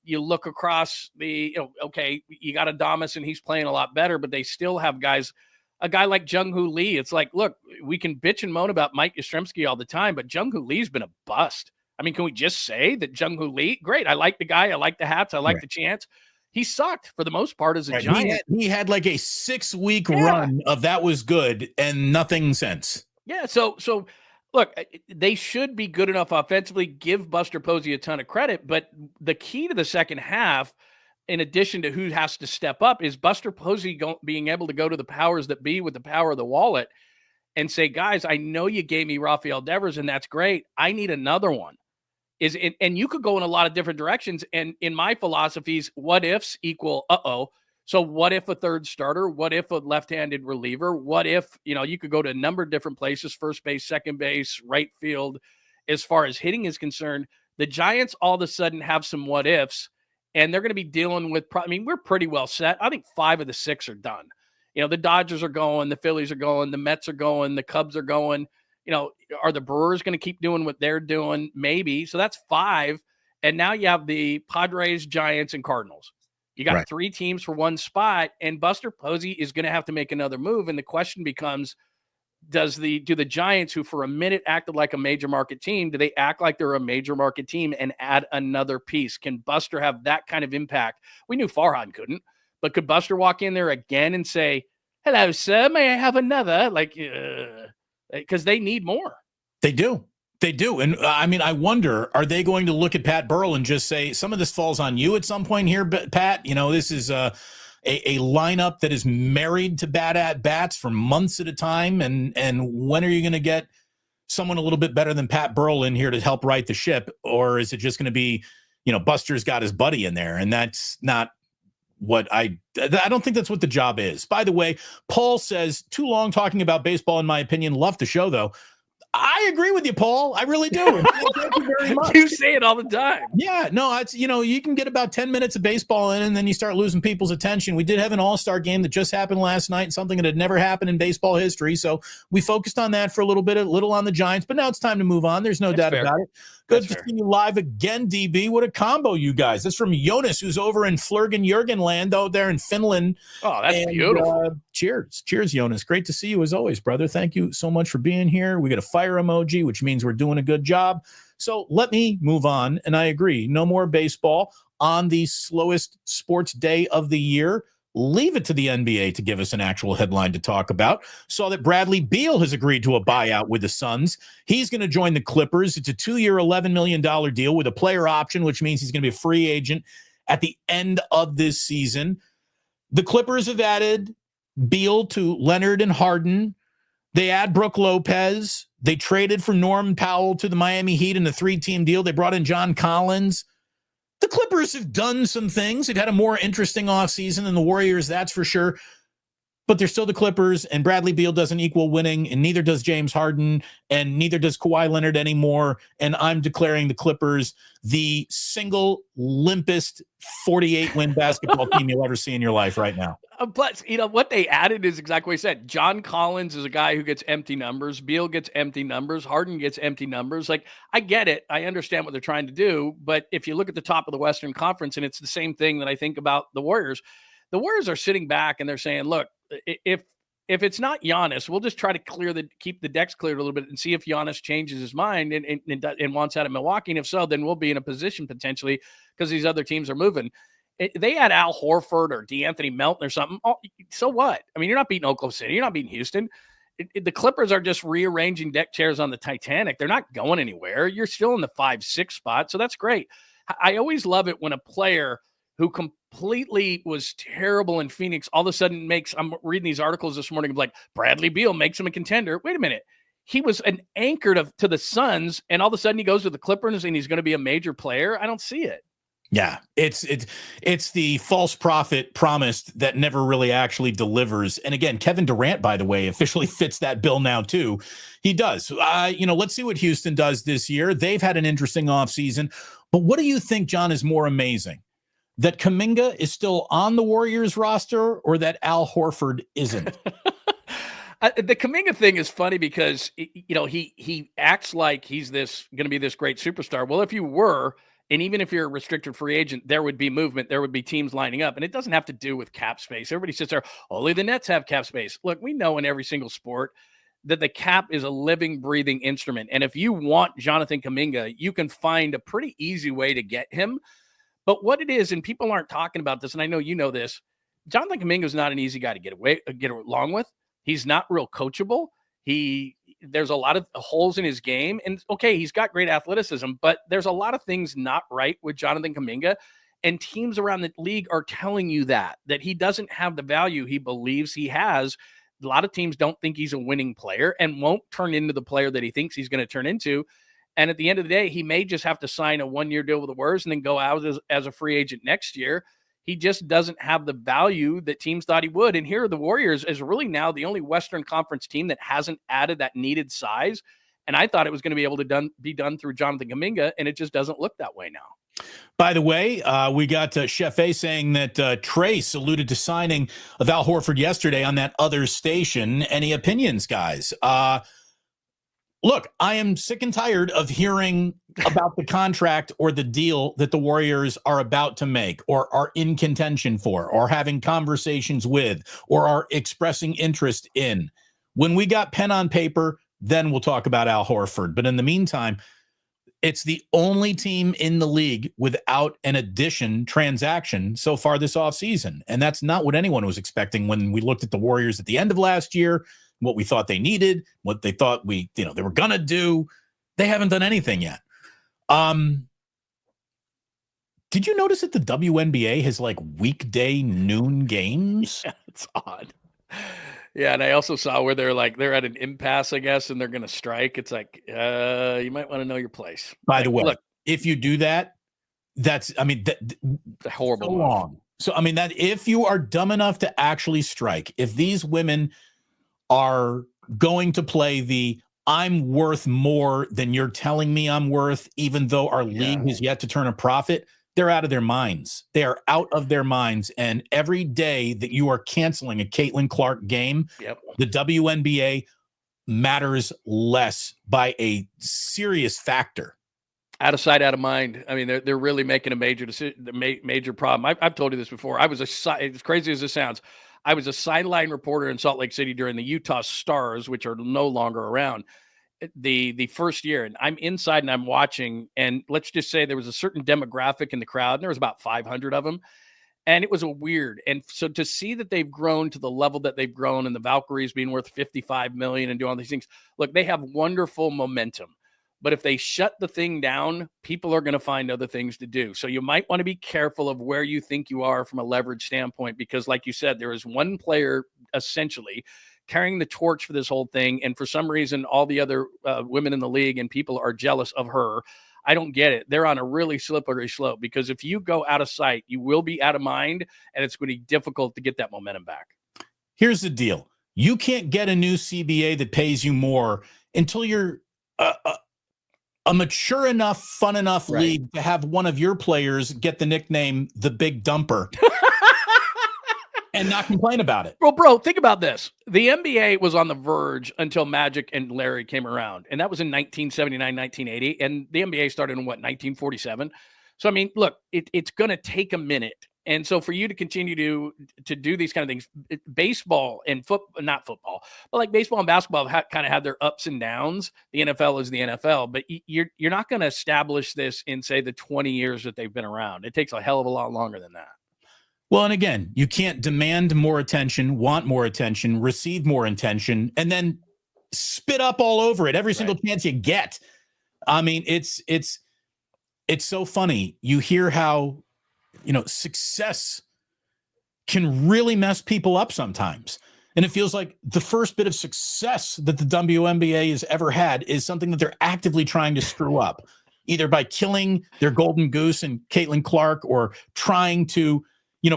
You look across okay, you got Adames and he's playing a lot better, but they still have guys, a guy like Jung-Hoo Lee. It's like, look, we can bitch and moan about Mike Yastrzemski all the time, but Jung-Hoo Lee's been a bust. I mean, can we just say that Jung-Hoo Lee, great. I like the guy. I like the hats. I like the chance. He sucked for the most part as a Giant. He had like a 6-week run of that was good and nothing since. Yeah. So look, they should be good enough offensively. Give Buster Posey a ton of credit. But the key to the second half, in addition to who has to step up, is Buster Posey being able to go to the powers that be with the power of the wallet and say, guys, I know you gave me Rafael Devers, and that's great. I need another one. And you could go in a lot of different directions. And in my philosophies, what ifs equal So what if a third starter? What if a left-handed reliever? What if, you could go to a number of different places, first base, second base, right field. As far as hitting is concerned, the Giants all of a sudden have some what ifs, and they're going to be dealing with, we're pretty well set. I think 5 of the 6 are done. The Dodgers are going, the Phillies are going, the Mets are going, the Cubs are going. Are the Brewers going to keep doing what they're doing? Maybe. So that's 5. And now you have the Padres, Giants, and Cardinals. You got 3 teams for one spot, and Buster Posey is going to have to make another move. And the question becomes, do the Giants, who for a minute acted like a major market team, do they act like they're a major market team and add another piece? Can Buster have that kind of impact? We knew Farhan couldn't, but could Buster walk in there again and say, hello, sir, may I have another? Because they need more. They do. And I wonder, are they going to look at Pat Burrell and just say, some of this falls on you at some point here, Pat? This is a lineup that is married to bad at bats for months at a time. And when are you going to get someone a little bit better than Pat Burrell in here to help right the ship? Or is it just going to be Buster's got his buddy in there, and that's not what I don't think that's what the job is. By the way, Paul says, too long talking about baseball, in my opinion. Love the show, though. I agree with you, Paul. I really do. Thank you very much. You say it all the time. Yeah, no, it's, you can get about 10 minutes of baseball in, and then you start losing people's attention. We did have an All-Star game that just happened last night, something that had never happened in baseball history. So we focused on that for a little on the Giants, but now it's time to move on. There's no doubt about it. Good to see you live again, DB. What a combo, you guys. That's from Jonas, who's over in Flurgen-Jurgenland out there in Finland. Oh, that's beautiful. Cheers, Jonas. Great to see you as always, brother. Thank you so much for being here. We got a fire emoji, which means we're doing a good job. So let me move on. And I agree. No more baseball on the slowest sports day of the year. Leave it to the NBA to give us an actual headline to talk about. Saw that Bradley Beal has agreed to a buyout with the Suns. He's going to join the Clippers. It's a 2-year, $11 million deal with a player option, which means he's going to be a free agent at the end of this season. The Clippers have added Beal to Leonard and Harden. They add Brook Lopez. They traded for Norman Powell to the Miami Heat in the 3-team deal. They brought in John Collins. The Clippers have done some things. They've had a more interesting offseason than the Warriors, that's for sure. But they're still the Clippers, and Bradley Beal doesn't equal winning, and neither does James Harden, and neither does Kawhi Leonard anymore. And I'm declaring the Clippers the single limpest 48-win basketball team you'll ever see in your life right now. But, what they added is exactly what I said. John Collins is a guy who gets empty numbers. Beal gets empty numbers. Harden gets empty numbers. Like, I get it. I understand what they're trying to do. But if you look at the top of the Western Conference, and it's the same thing that I think about the Warriors are sitting back and they're saying, look, if it's not Giannis, we'll just try to keep the decks cleared a little bit and see if Giannis changes his mind and wants out of Milwaukee. And if so, then we'll be in a position potentially because these other teams are moving. They had Al Horford or DeAnthony Melton or something. Oh, so what? I mean, you're not beating Oklahoma City. You're not beating Houston. The Clippers are just rearranging deck chairs on the Titanic. They're not going anywhere. You're still in the 5-6 spot. So that's great. I always love it when a player who completely was terrible in Phoenix all of a sudden I'm reading these articles this morning of like Bradley Beal makes him a contender. Wait a minute. He was an anchor to the Suns, and all of a sudden he goes to the Clippers and he's going to be a major player. I don't see it. Yeah, it's the false prophet promised that never really actually delivers. And again, Kevin Durant, by the way, officially fits that bill now too. He does. Let's see what Houston does this year. They've had an interesting offseason. But what do you think, John, is more amazing? That Kuminga is still on the Warriors roster or that Al Horford isn't? The Kuminga thing is funny because, he acts like he's going to be this great superstar. Well, if you were, and even if you're a restricted free agent, there would be movement. There would be teams lining up. And it doesn't have to do with cap space. Everybody sits there, only the Nets have cap space. Look, we know in every single sport that the cap is a living, breathing instrument. And if you want Jonathan Kuminga, you can find a pretty easy way to get him. But what it is, and people aren't talking about this, and I know you know this, Jonathan Kuminga is not an easy guy to get along with. He's not real coachable. There's a lot of holes in his game. And okay, he's got great athleticism, but there's a lot of things not right with Jonathan Kuminga. And teams around the league are telling you that he doesn't have the value he believes he has. A lot of teams don't think he's a winning player and won't turn into the player that he thinks he's going to turn into. And at the end of the day, he may just have to sign a 1-year deal with the Warriors and then go out as a free agent next year. He just doesn't have the value that teams thought he would. And here, the Warriors is really now the only Western Conference team that hasn't added that needed size. And I thought it was going to be able to be done through Jonathan Kuminga, and it just doesn't look that way now. By the way, we got Chef A saying that Trace alluded to signing of Al Horford yesterday on that other station. Any opinions, guys? Look, I am sick and tired of hearing about the contract or the deal that the Warriors are about to make or are in contention for or having conversations with or are expressing interest in. When we got pen on paper, then we'll talk about Al Horford. But in the meantime, it's the only team in the league without an addition transaction so far this offseason. And that's not what anyone was expecting when we looked at the Warriors at the end of last year, what we thought they needed, what they thought they were going to do. They haven't done anything yet. Did you notice that the WNBA has like weekday noon games? Yeah, it's odd. Yeah, and I also saw where they're at an impasse, I guess, and they're going to strike. It's like, you might want to know your place. By the way, look, if you do that, That's, I mean, It's a horrible so move. long. So, I mean, that if you are dumb enough to actually strike, if these women are going to play the I'm worth more than you're telling me I'm worth, even though our league has yet to turn a profit, they're out of their minds. They are out of their minds. And every day that you are canceling a Caitlin Clark game, the WNBA matters less by a serious factor. Out of sight, out of mind. I mean, they're really making a major decision, major problem. I've told you this before. I was as crazy as this sounds, I was a sideline reporter in Salt Lake City during the Utah Stars, which are no longer around, the first year. And I'm inside and I'm watching. And let's just say there was a certain demographic in the crowd, and there was about 500 of them. And it was a weird. And so to see that they've grown to the level that they've grown, and the Valkyries being worth $55 million and doing all these things, look, they have wonderful momentum. But if they shut the thing down, people are going to find other things to do. So you might want to be careful of where you think you are from a leverage standpoint, because like you said, there is one player essentially carrying the torch for this whole thing. And for some reason, all the other women in the league and people are jealous of her. I don't get it. They're on a really slippery slope, because if you go out of sight, you will be out of mind, and it's going to be difficult to get that momentum back. Here's the deal. You can't get a new CBA that pays you more until you're a mature enough, fun enough league to have one of your players get the nickname the Big Dumper and not complain about it. Well, bro, think about this. The NBA was on the verge until Magic and Larry came around, and that was in 1979, 1980, and the NBA started in, 1947? So, I mean, look, it's going to take a minute. And so for you to continue to do these kind of things, baseball and not football, but like baseball and basketball have kind of had their ups and downs. The NFL is the NFL, but you're not going to establish this in, say, the 20 years that they've been around. It takes a hell of a lot longer than that. Well, and again, you can't demand more attention, want more attention, receive more attention, and then spit up all over it every single chance you get. I mean, it's so funny. You hear how, success can really mess people up sometimes. And it feels like the first bit of success that the WNBA has ever had is something that they're actively trying to screw up, either by killing their golden goose and Caitlin Clark, or trying to,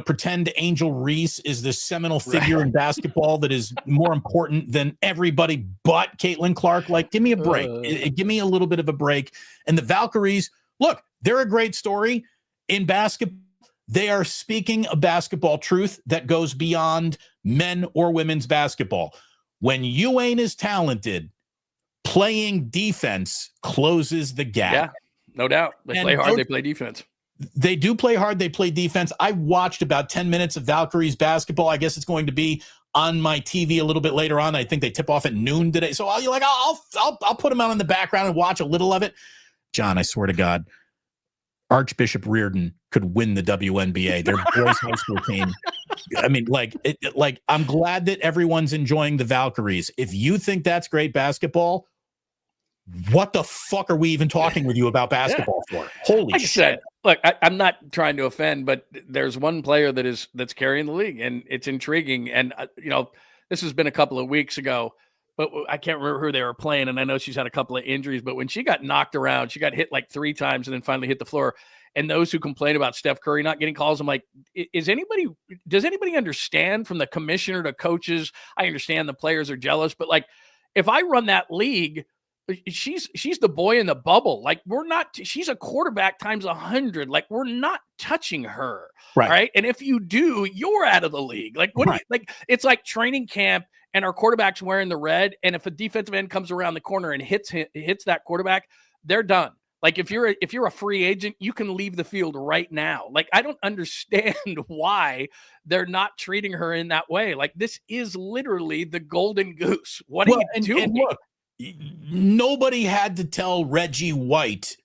pretend Angel Reese is this seminal figure in basketball that is more important than everybody but Caitlin Clark. Like, give me a break. Give me a little bit of a break. And the Valkyries, look, they're a great story in basketball. They are speaking a basketball truth that goes beyond men or women's basketball. When you ain't as talented, playing defense closes the gap. Yeah, no doubt. They play hard, they play defense. They do play hard, they play defense. I watched about 10 minutes of Valkyries basketball. I guess it's going to be on my TV a little bit later on. I think they tip off at noon today. So I'll put them out in the background and watch a little of it. John, I swear to God, Archbishop Reardon could win the WNBA. Their boys high school team. I mean, I'm glad that everyone's enjoying the Valkyries. If you think that's great basketball, what the fuck are we even talking with you about basketball for? Holy shit. Look, I'm not trying to offend, but there's one player that's carrying the league, and it's intriguing. And, this has been a couple of weeks ago, but I can't remember who they were playing. And I know she's had a couple of injuries, but when she got knocked around, she got hit like 3 times and then finally hit the floor. And those who complain about Steph Curry not getting calls, I'm like, does anybody understand, from the commissioner to coaches? I understand the players are jealous, but like, if I run that league, she's the boy in the bubble. Like, she's a quarterback times 100. Like, we're not touching her. Right. And if you do, you're out of the league. Like, it's like training camp, and our quarterback's wearing the red. And if a defensive end comes around the corner and hits that quarterback, they're done. Like, if you're a free agent, you can leave the field right now. Like, I don't understand why they're not treating her in that way. Like, this is literally the golden goose. What are you doing? And look, nobody had to tell Reggie White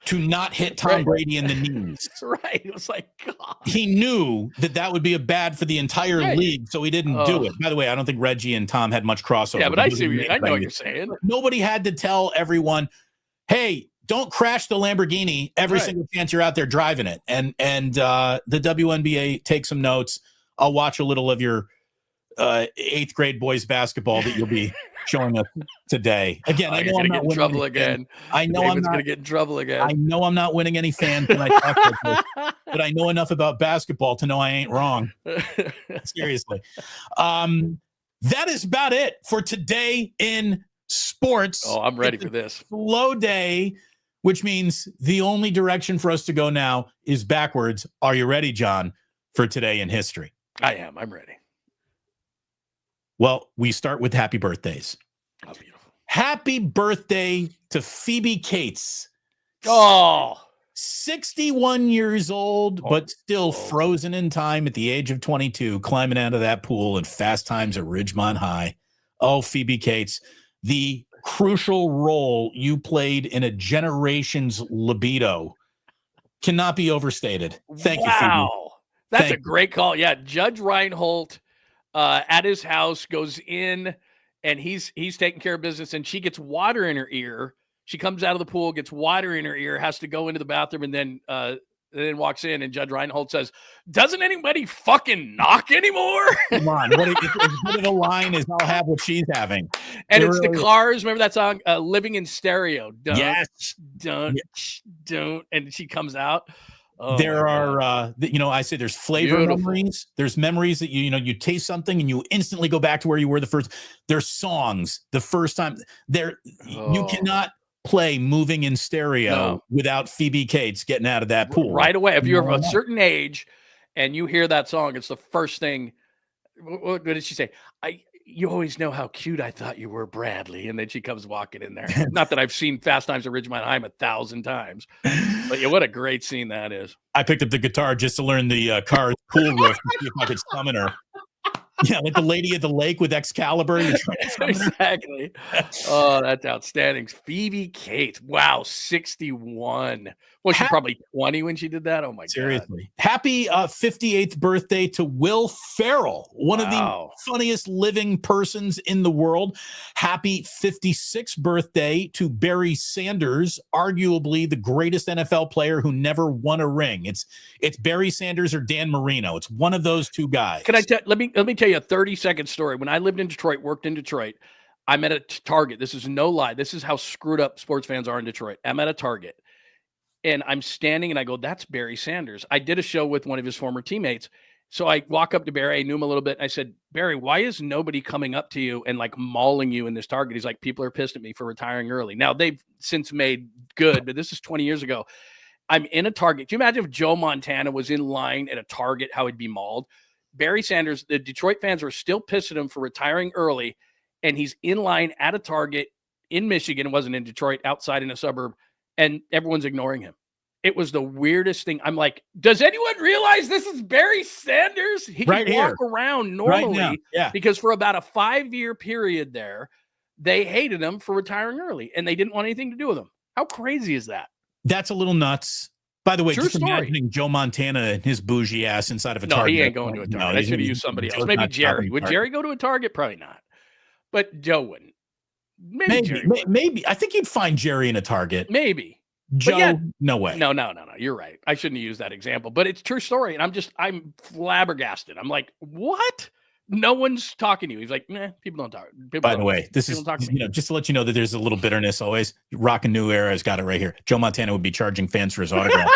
to not hit Tom Brady in the knees. Right. It was like, God. He knew that would be a bad for the entire league, so he didn't do it. By the way, I don't think Reggie and Tom had much crossover. Yeah, but I know what you're saying. Nobody had to tell everyone, hey, don't crash the Lamborghini every single chance you're out there driving it. And the WNBA, take some notes. I'll watch a little of your eighth grade boys basketball that you'll be showing us today. Again, I know I'm not winning trouble again. I know David's going to get in trouble again. I know I'm not winning any fans when I talk like this, but I know enough about basketball to know I ain't wrong. Seriously. That is about it for today in sports. Oh, I'm ready for this. Slow day, which means the only direction for us to go now is backwards. Are you ready, John, for today in history? I am. I'm ready. Well, we start with happy birthdays. Oh, beautiful. Happy birthday to Phoebe Cates. Oh, 61 years old, but still frozen in time at the age of 22, climbing out of that pool in Fast Times at Ridgemont High. Oh, Phoebe Cates, the crucial role you played in a generation's libido cannot be overstated. Thank you, Phoebe. Wow. That's a great call. Yeah, Judge Reinhold at his house goes in and he's taking care of business and she gets water in her ear. She comes out of the pool, gets water in her ear, has to go into the bathroom, and then walks in. And Judge Reinhold says, "Doesn't anybody fucking knock anymore?" Come on, what as good of a line as "I'll have what she's having." And it's the Cars. Remember that song, "Living in Stereo"? Don't, yes, don't. And she comes out. Oh, there are, I say there's flavor memories. There's memories that you taste something and you instantly go back to where you were the first. There's songs the first time you cannot play Moving in Stereo without Phoebe Cates getting out of that pool right away. If you're of a certain age and you hear that song, it's the first thing. What did she say? You always know how cute I thought you were, Bradley. And then she comes walking in there. Not that I've seen Fast Times at Ridgemont High 1,000 times, but yeah, what a great scene that is. I picked up the guitar just to learn the Cars pool riff to see if I could summon her. Yeah, like the Lady of the Lake with Excalibur. Exactly. Oh, that's outstanding. Phoebe Cates. Wow, 61. Well, she's probably 20 when she did that. Oh, my God. Seriously. Happy 58th birthday to Will Ferrell, one of the funniest living persons in the world. Happy 56th birthday to Barry Sanders, arguably the greatest NFL player who never won a ring. It's Barry Sanders or Dan Marino. It's one of those two guys. Can I let me tell you a 30-second story. When I lived in Detroit, worked in Detroit, I'm at a Target. This is no lie. This is how screwed up sports fans are in Detroit. I'm at a Target. And I'm standing and I go, that's Barry Sanders. I did a show with one of his former teammates. So I walk up to Barry. I knew him a little bit. And I said, Barry, why is nobody coming up to you and like mauling you in this Target? He's like, people are pissed at me for retiring early. Now they've since made good, but this is 20 years ago. I'm in a Target. Can you imagine if Joe Montana was in line at a Target, how he'd be mauled? Barry Sanders, the Detroit fans were still pissed at him for retiring early. And he's in line at a Target in Michigan. It wasn't in Detroit, outside in a suburb. And everyone's ignoring him. It was the weirdest thing. I'm like, does anyone realize this is Barry Sanders? He can walk around normally because for about a 5-year period there, they hated him for retiring early and they didn't want anything to do with him. How crazy is that? That's a little nuts. By the way, just imagining Joe Montana and his bougie ass inside of a Target. No, he ain't going to a Target. I should have used somebody else. Maybe Jerry. Would Jerry go to a Target? Probably not. But Joe wouldn't. Maybe. I think you'd find Jerry in a Target. Maybe. Joe, no way. No. You're right. I shouldn't have used that example, but it's a true story. And I'm flabbergasted. I'm like, what? No one's talking to you. He's like, nah, people don't talk. By the way, this is, just to let you know that there's a little bitterness always. Rock and New Era has got it right here. Joe Montana would be charging fans for his autograph.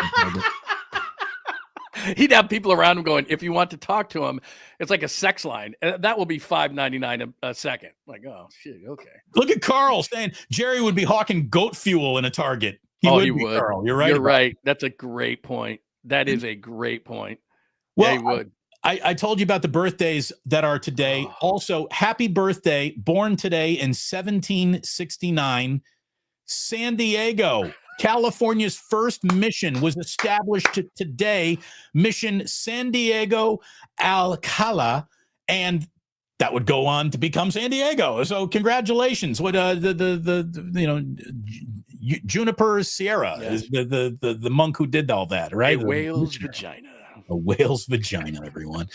He'd have people around him going, if you want to talk to him, it's like a sex line. That will be $5.99 a second. Like, oh, shit, okay. Look at Carl saying Jerry would be hawking goat fuel in a Target. He would. Carl. You're right. You're right. That's a great point. That is a great point. Well, yeah, he would. I told you about the birthdays that are today. Also, happy birthday, born today in 1769, San Diego. California's first mission was established today, Mission San Diego Alcala, and that would go on to become San Diego. So congratulations. What Juniper Sierra is the monk who did all that, right? A whale's vagina. A whale's vagina, everyone.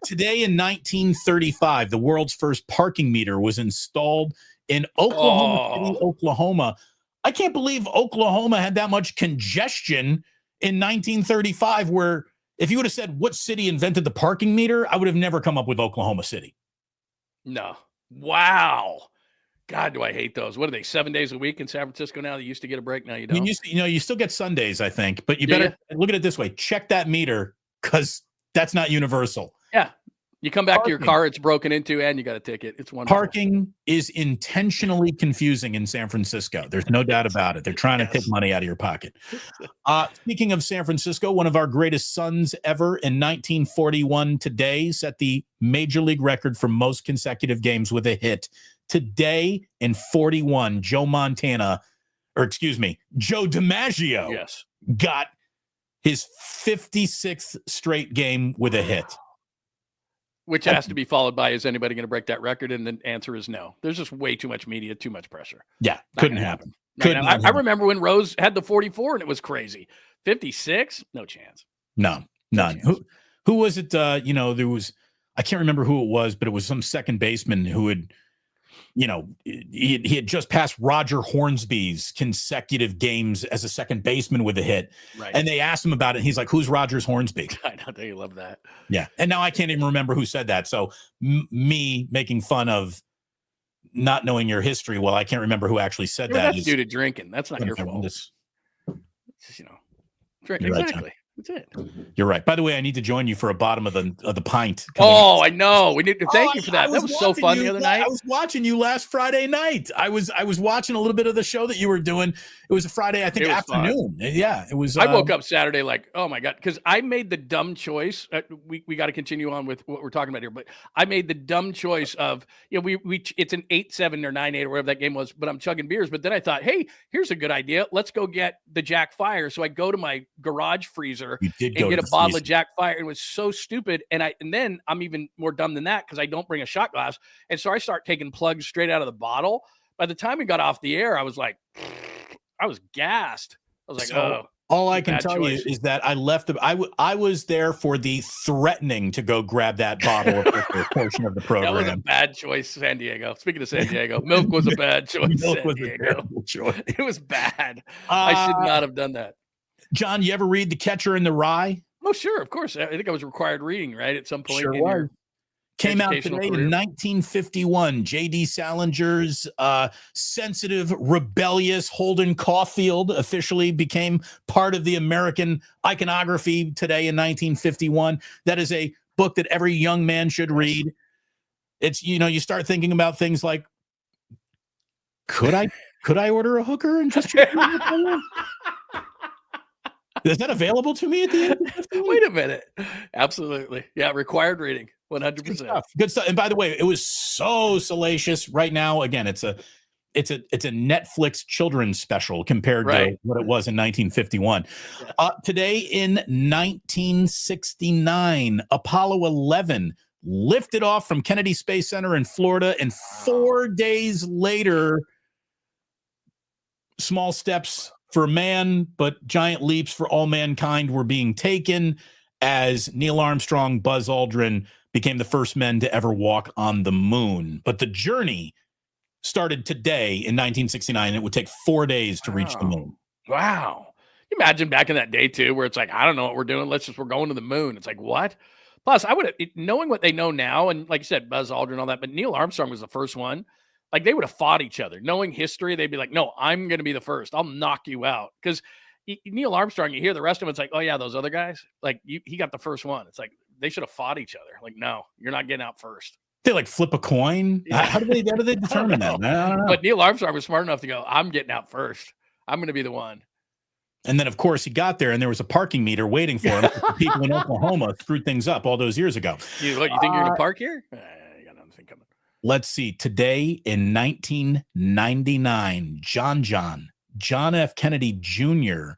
Today in 1935, the world's first parking meter was installed in Oklahoma City, Oklahoma. I can't believe Oklahoma had that much congestion in 1935 where If you would have said what city invented the parking meter, I would have never come up with Oklahoma City. No. Wow. God, do I hate those. What are they, 7 days a week in San Francisco now? They used to get a break. Now you don't. You still get Sundays, I think, but you better look at it this way. Check that meter because that's not universal. Yeah. You come back to your car, it's broken into, and you got a ticket. It's wonderful. Parking is intentionally confusing in San Francisco. There's no doubt about it. They're trying to take money out of your pocket. Speaking of San Francisco, one of our greatest sons ever in 1941 today set the major league record for most consecutive games with a hit. Today in 41, Joe DiMaggio got his 56th straight game with a hit. Which has to be followed by, is anybody going to break that record? And the answer is no. There's just way too much media, too much pressure. Yeah, couldn't happen. I remember when Rose had the 44 and it was crazy. 56? No chance. No, none. Who was it? There was, I can't remember who it was, but it was some second baseman who had, he had just passed Roger Hornsby's consecutive games as a second baseman with a hit. Right. And they asked him about it. And he's like, who's Rogers Hornsby? I know you love that. Yeah. And now I can't even remember who said that. So me making fun of not knowing your history. Well, I can't remember who actually said that. That's due to drinking. That's not your fault. It's just, drink. Exactly. Right, that's it. You're right. By the way, I need to join you for a bottom of the pint. Oh, I know. We need to thank you for that. That was so fun the other night. I was watching you last Friday night. I was watching a little bit of the show that you were doing. It was a Friday, I think, afternoon. Fun. Yeah, it was. I woke up Saturday like, oh my God, because I made the dumb choice. We got to continue on with what we're talking about here, but I made the dumb choice of, it's an 8-7 or 9-8 or whatever that game was, but I'm chugging beers. But then I thought, hey, here's a good idea. Let's go get the Jack Fire. So I go to my garage freezer and get a bottle of Jack Fire. And it was so stupid. And then I'm even more dumb than that because I don't bring a shot glass. And so I start taking plugs straight out of the bottle. By the time we got off the air, I was like, I was gassed. I was like, all I can tell you is that I left. I was there for the threatening to go grab that bottle for a portion of the program. That was a bad choice, San Diego. Speaking of San Diego, milk was a bad choice. Milk was a terrible choice. It was bad. I should not have done that. John, you ever read The Catcher in the Rye? Oh, sure, of course. I think I was required reading, right, at some point. Sure was. Came out today in 1951. J.D. Salinger's sensitive, rebellious Holden Caulfield officially became part of the American iconography today in 1951. That is a book that every young man should read. It's, you start thinking about things like, could I order a hooker and just is that available to me at the end of the 15? Wait a minute. Absolutely. Yeah, required reading. 100%. Good stuff. And by the way, it was so salacious. Right now, again, it's a Netflix children's special compared to what it was in 1951. Yeah. Today in 1969, Apollo 11 lifted off from Kennedy Space Center in Florida, and 4 days later, small steps for man, but giant leaps for all mankind were being taken as Neil Armstrong, Buzz Aldrin became the first men to ever walk on the moon. But the journey started today in 1969. It would take 4 days to reach the moon. Wow. Can you imagine back in that day too, where it's like, I don't know what we're doing. We're going to the moon. It's like, what? Plus, knowing what they know now, and like you said, Buzz Aldrin and all that, but Neil Armstrong was the first one. Like, they would have fought each other. Knowing history, they'd be like, no, I'm going to be the first. I'll knock you out. Because Neil Armstrong, you hear the rest of them, it's like, oh, yeah, those other guys, like, he got the first one. It's like, they should have fought each other. Like, no, you're not getting out first. They like flip a coin? Yeah. How do they determine that? I don't know. But Neil Armstrong was smart enough to go, I'm getting out first. I'm going to be the one. And then, of course, he got there, and there was a parking meter waiting for him. People in Oklahoma screwed things up all those years ago. You think you're going to park here? You got nothing coming. Let's see. Today in 1999, John F. Kennedy Jr.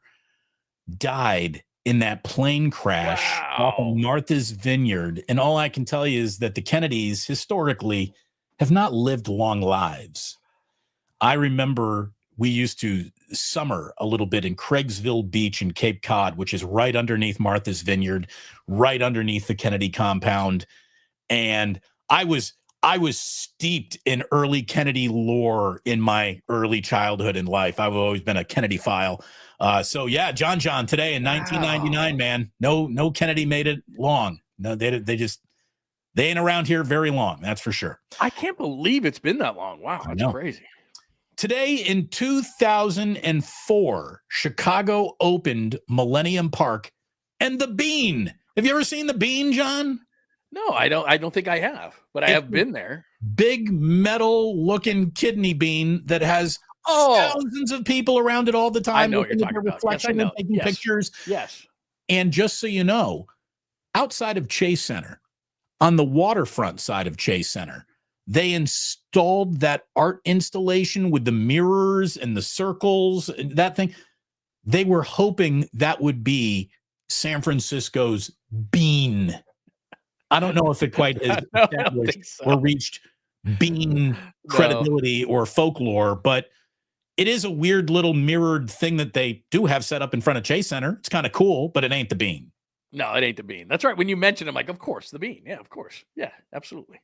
died in that plane crash off of Martha's Vineyard. And all I can tell you is that the Kennedys historically have not lived long lives. I remember we used to summer a little bit in Craigsville Beach in Cape Cod, which is right underneath Martha's Vineyard, right underneath the Kennedy compound. And I was I was steeped in early Kennedy lore in my early childhood and life. I've always been a Kennedy file. So yeah, John today in 1999, man, no Kennedy made it long. No, they ain't around here very long. That's for sure. I can't believe it's been that long. Wow. That's crazy. Today in 2004, Chicago opened Millennium Park and the Bean. Have you ever seen the Bean, John? No, I don't think I have, but I have been there. Big metal looking kidney bean that has thousands of people around it all the time. I know what you're talking about. Yes, I know. And taking pictures. Yes. And just so you know, outside of Chase Center, on the waterfront side of Chase Center, they installed that art installation with the mirrors and the circles and that thing. They were hoping that would be San Francisco's Bean. I don't know if it quite has established or reached Bean credibility or folklore, but it is a weird little mirrored thing that they do have set up in front of Chase Center. It's kind of cool, but it ain't the Bean. No, it ain't the Bean. That's right. When you mentioned it, I'm like, of course, the Bean. Yeah, of course. Yeah, absolutely.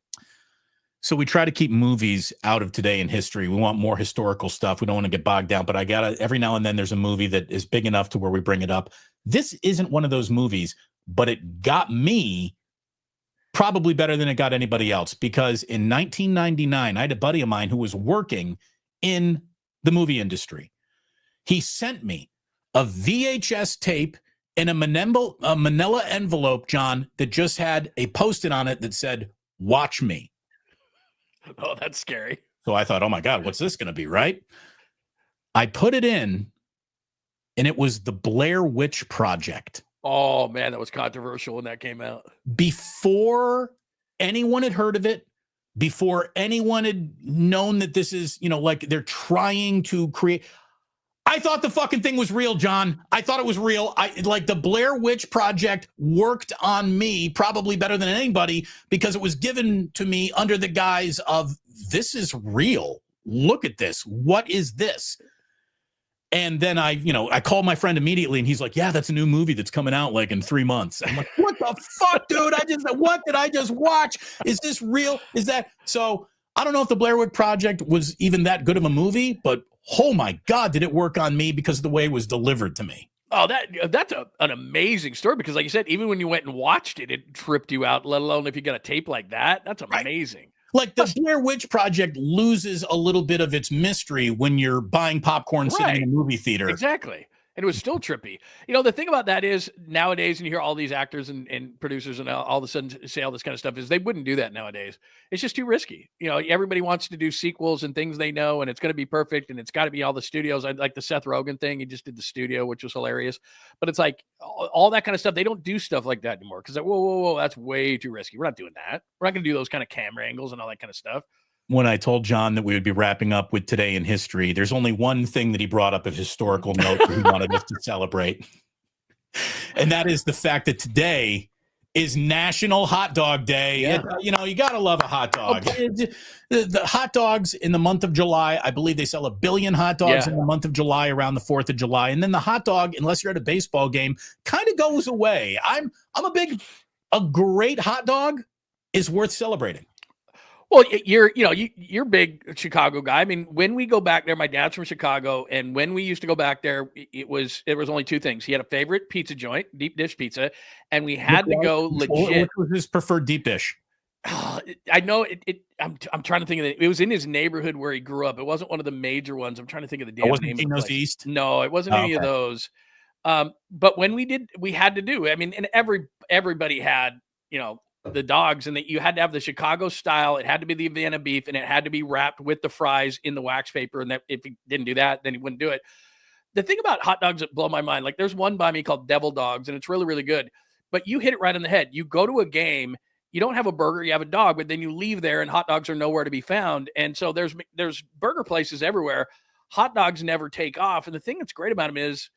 So we try to keep movies out of today in history. We want more historical stuff. We don't want to get bogged down, but I gotta, every now and then there's a movie that is big enough to where we bring it up. This isn't one of those movies, but it got me probably better than it got anybody else, because in 1999, I had a buddy of mine who was working in the movie industry. He sent me a VHS tape in a manila envelope, John, that just had a Post-it on it that said, "Watch me." Oh, that's scary. So I thought, oh my God, what's this going to be, right? I put it in, and it was the Blair Witch Project. Oh, man, that was controversial when that came out. Before anyone had heard of it, before anyone had known that this is, like they're trying to create. I thought the fucking thing was real, John. I thought it was real. Like the Blair Witch Project worked on me probably better than anybody, because it was given to me under the guise of, this is real. Look at this. What is this? And then I called my friend immediately, and he's like, yeah, that's a new movie that's coming out like in 3 months. I'm like, what the fuck, dude? What did I just watch? Is this real? Is that? So I don't know if the Blair Witch Project was even that good of a movie, but oh my God, did it work on me because of the way it was delivered to me. Oh, that's an amazing story, because like you said, even when you went and watched it, it tripped you out, let alone if you got a tape like that. That's amazing. Right. Like the Blair Witch Project loses a little bit of its mystery when you're buying popcorn sitting in a movie theater. Exactly. And it was still trippy. The thing about that is nowadays, and you hear all these actors and producers and all of a sudden say all this kind of stuff, is they wouldn't do that nowadays. It's just too risky. Everybody wants to do sequels and things they know, and it's going to be perfect, and it's got to be all the studios. I like the Seth Rogen thing. He just did the studio, which was hilarious. But it's like all that kind of stuff. They don't do stuff like that anymore, because whoa, that's way too risky. We're not doing that. We're not going to do those kind of camera angles and all that kind of stuff. When I told John that we would be wrapping up with Today in History, there's only one thing that he brought up of historical note that he wanted us to celebrate. And that is the fact that today is National Hot Dog Day. Yeah. You got to love a hot dog. The hot dogs in the month of July, I believe they sell 1 billion hot dogs in the month of July, around the 4th of July. And then the hot dog, unless you're at a baseball game, kind of goes away. A great hot dog is worth celebrating. Well, you're a big Chicago guy. I mean, when we go back there, my dad's from Chicago, and when we used to go back there, there was only two things. He had a favorite pizza joint, deep dish pizza, and we had to go legit. Which was his preferred deep dish? I know it. I'm trying to think of it. It was in his neighborhood where he grew up. It wasn't one of the major ones. I'm trying to think of the damn name. Gino's East? No, it wasn't any of those. But when we had to do. I mean, and everybody had the dogs, and that you had to have the Chicago style. It had to be the Vienna beef, and it had to be wrapped with the fries in the wax paper. And that if he didn't do that, then he wouldn't do it. The thing about hot dogs that blow my mind, like there's one by me called Devil Dogs, and it's really, really good. But you hit it right on the head. You go to a game, you don't have a burger, you have a dog, but then you leave there and hot dogs are nowhere to be found. And so there's burger places everywhere. Hot dogs never take off. And the thing that's great about them is,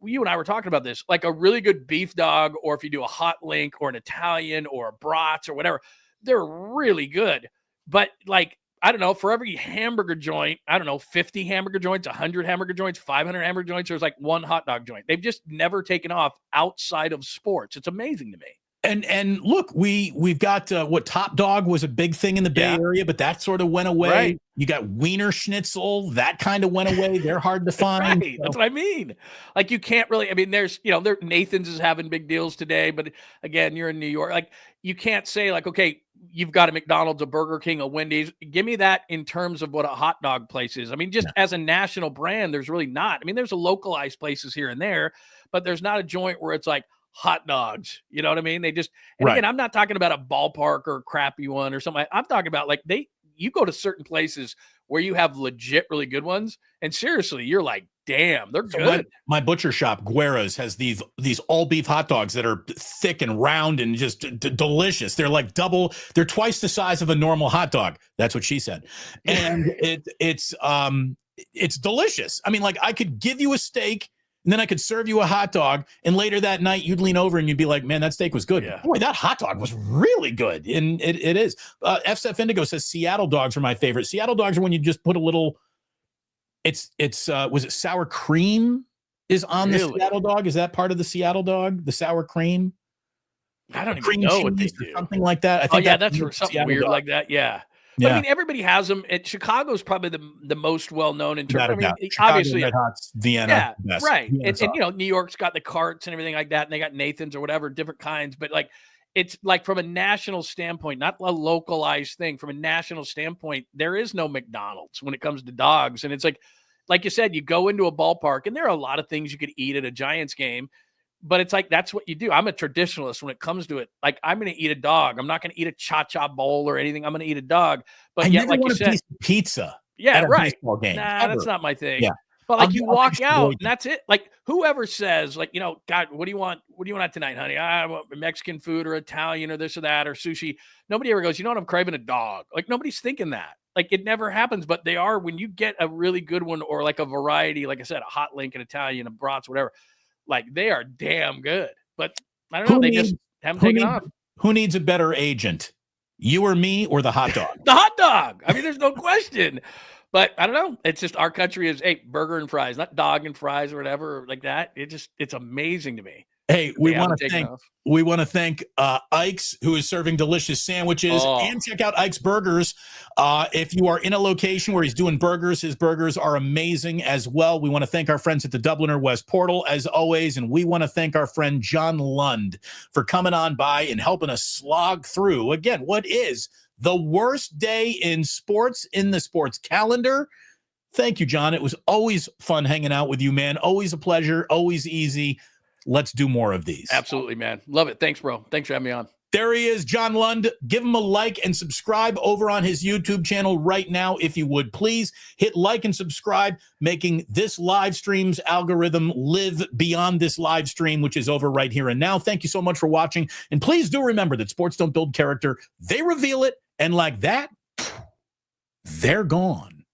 you and I were talking about this, like a really good beef dog, or if you do a hot link or an Italian or a brats or whatever, they're really good. But like, I don't know, for every hamburger joint, 50 hamburger joints, 100 hamburger joints, 500 hamburger joints, there's like one hot dog joint. They've just never taken off outside of sports. It's amazing to me. And look, we've got what Top Dog was a big thing in the Bay Area, but that sort of went away. Right. You got Wiener Schnitzel, that kind of went away. They're hard to find. Right. That's what I mean. Like you can't really. I mean, there's Nathan's is having big deals today, but again, you're in New York. Like you can't say like, okay, you've got a McDonald's, a Burger King, a Wendy's. Give me that in terms of what a hot dog place is. I mean, just as a national brand, there's really not. I mean, there's a localized places here and there, but there's not a joint where it's like hot dogs. You know what I mean? They just, and again, I'm not talking about a ballpark or a crappy one or something. I'm talking about like you go to certain places where you have legit really good ones. And seriously, you're like, damn, they're good. My butcher shop, Guerra's, has these all beef hot dogs that are thick and round and just delicious. They're like they're twice the size of a normal hot dog. That's what she said. And it's delicious. I mean, like I could give you a steak and then I could serve you a hot dog, and later that night you'd lean over and you'd be like, man, that steak was good. Yeah. Boy, that hot dog was really good. And it is. FSF Indigo says Seattle dogs are my favorite. Seattle dogs are when you just put a little, was it sour cream is on the Seattle dog? Is that part of the Seattle dog? The sour cream? I don't even know what they do. Something like that. I think that's for something Seattle weird dog. Like that. Yeah. But I mean, everybody has them. Chicago's probably the most well-known in terms of, obviously, Red Hots, Vienna. Yeah, right. And New York's got the carts and everything like that, and they got Nathan's or whatever, different kinds. But like, it's like from a national standpoint, not a localized thing. From a national standpoint, there is no McDonald's when it comes to dogs. And it's like you said, you go into a ballpark, and there are a lot of things you could eat at a Giants game. But it's like, that's what you do. I'm a traditionalist when it comes to it. Like, I'm going to eat a dog. I'm not going to eat a cha-cha bowl or anything. I'm going to eat a dog. But yet, like you said, piece of pizza. Yeah, right. Game, nah, that's not my thing. Yeah. But like, you walk out and that's it. Like, whoever says, like, God, what do you want? What do you want tonight, honey? I want Mexican food or Italian or this or that or sushi. Nobody ever goes, you know what? I'm craving a dog. Like, nobody's thinking that. Like, it never happens. But they are, when you get a really good one or like a variety, like I said, a hot link, an Italian, a brats, whatever. Like, they are damn good, but I don't know. They just haven't taken off. Who needs a better agent, you or me, or the hot dog? The hot dog. I mean, there's no question. But I don't know. It's just our country is, hey, burger and fries, not dog and fries or whatever like that. It's amazing to me. Hey, we want to thank Ike's, who is serving delicious sandwiches, and check out Ike's Burgers. If you are in a location where he's doing burgers, his burgers are amazing as well. We want to thank our friends at the Dubliner West Portal, as always, and we want to thank our friend John Lund for coming on by and helping us slog through, again, what is the worst day in sports in the sports calendar. Thank you, John. It was always fun hanging out with you, man. Always a pleasure, always easy. Let's do more of these. Absolutely, man. Love it. Thanks, bro. Thanks for having me on. There he is, John Lund. Give him a like and subscribe over on his YouTube channel right now, if you would. Please hit like and subscribe, making this live stream's algorithm live beyond this live stream, which is over right here and now. Thank you so much for watching. And please do remember that sports don't build character. They reveal it. And like that, they're gone.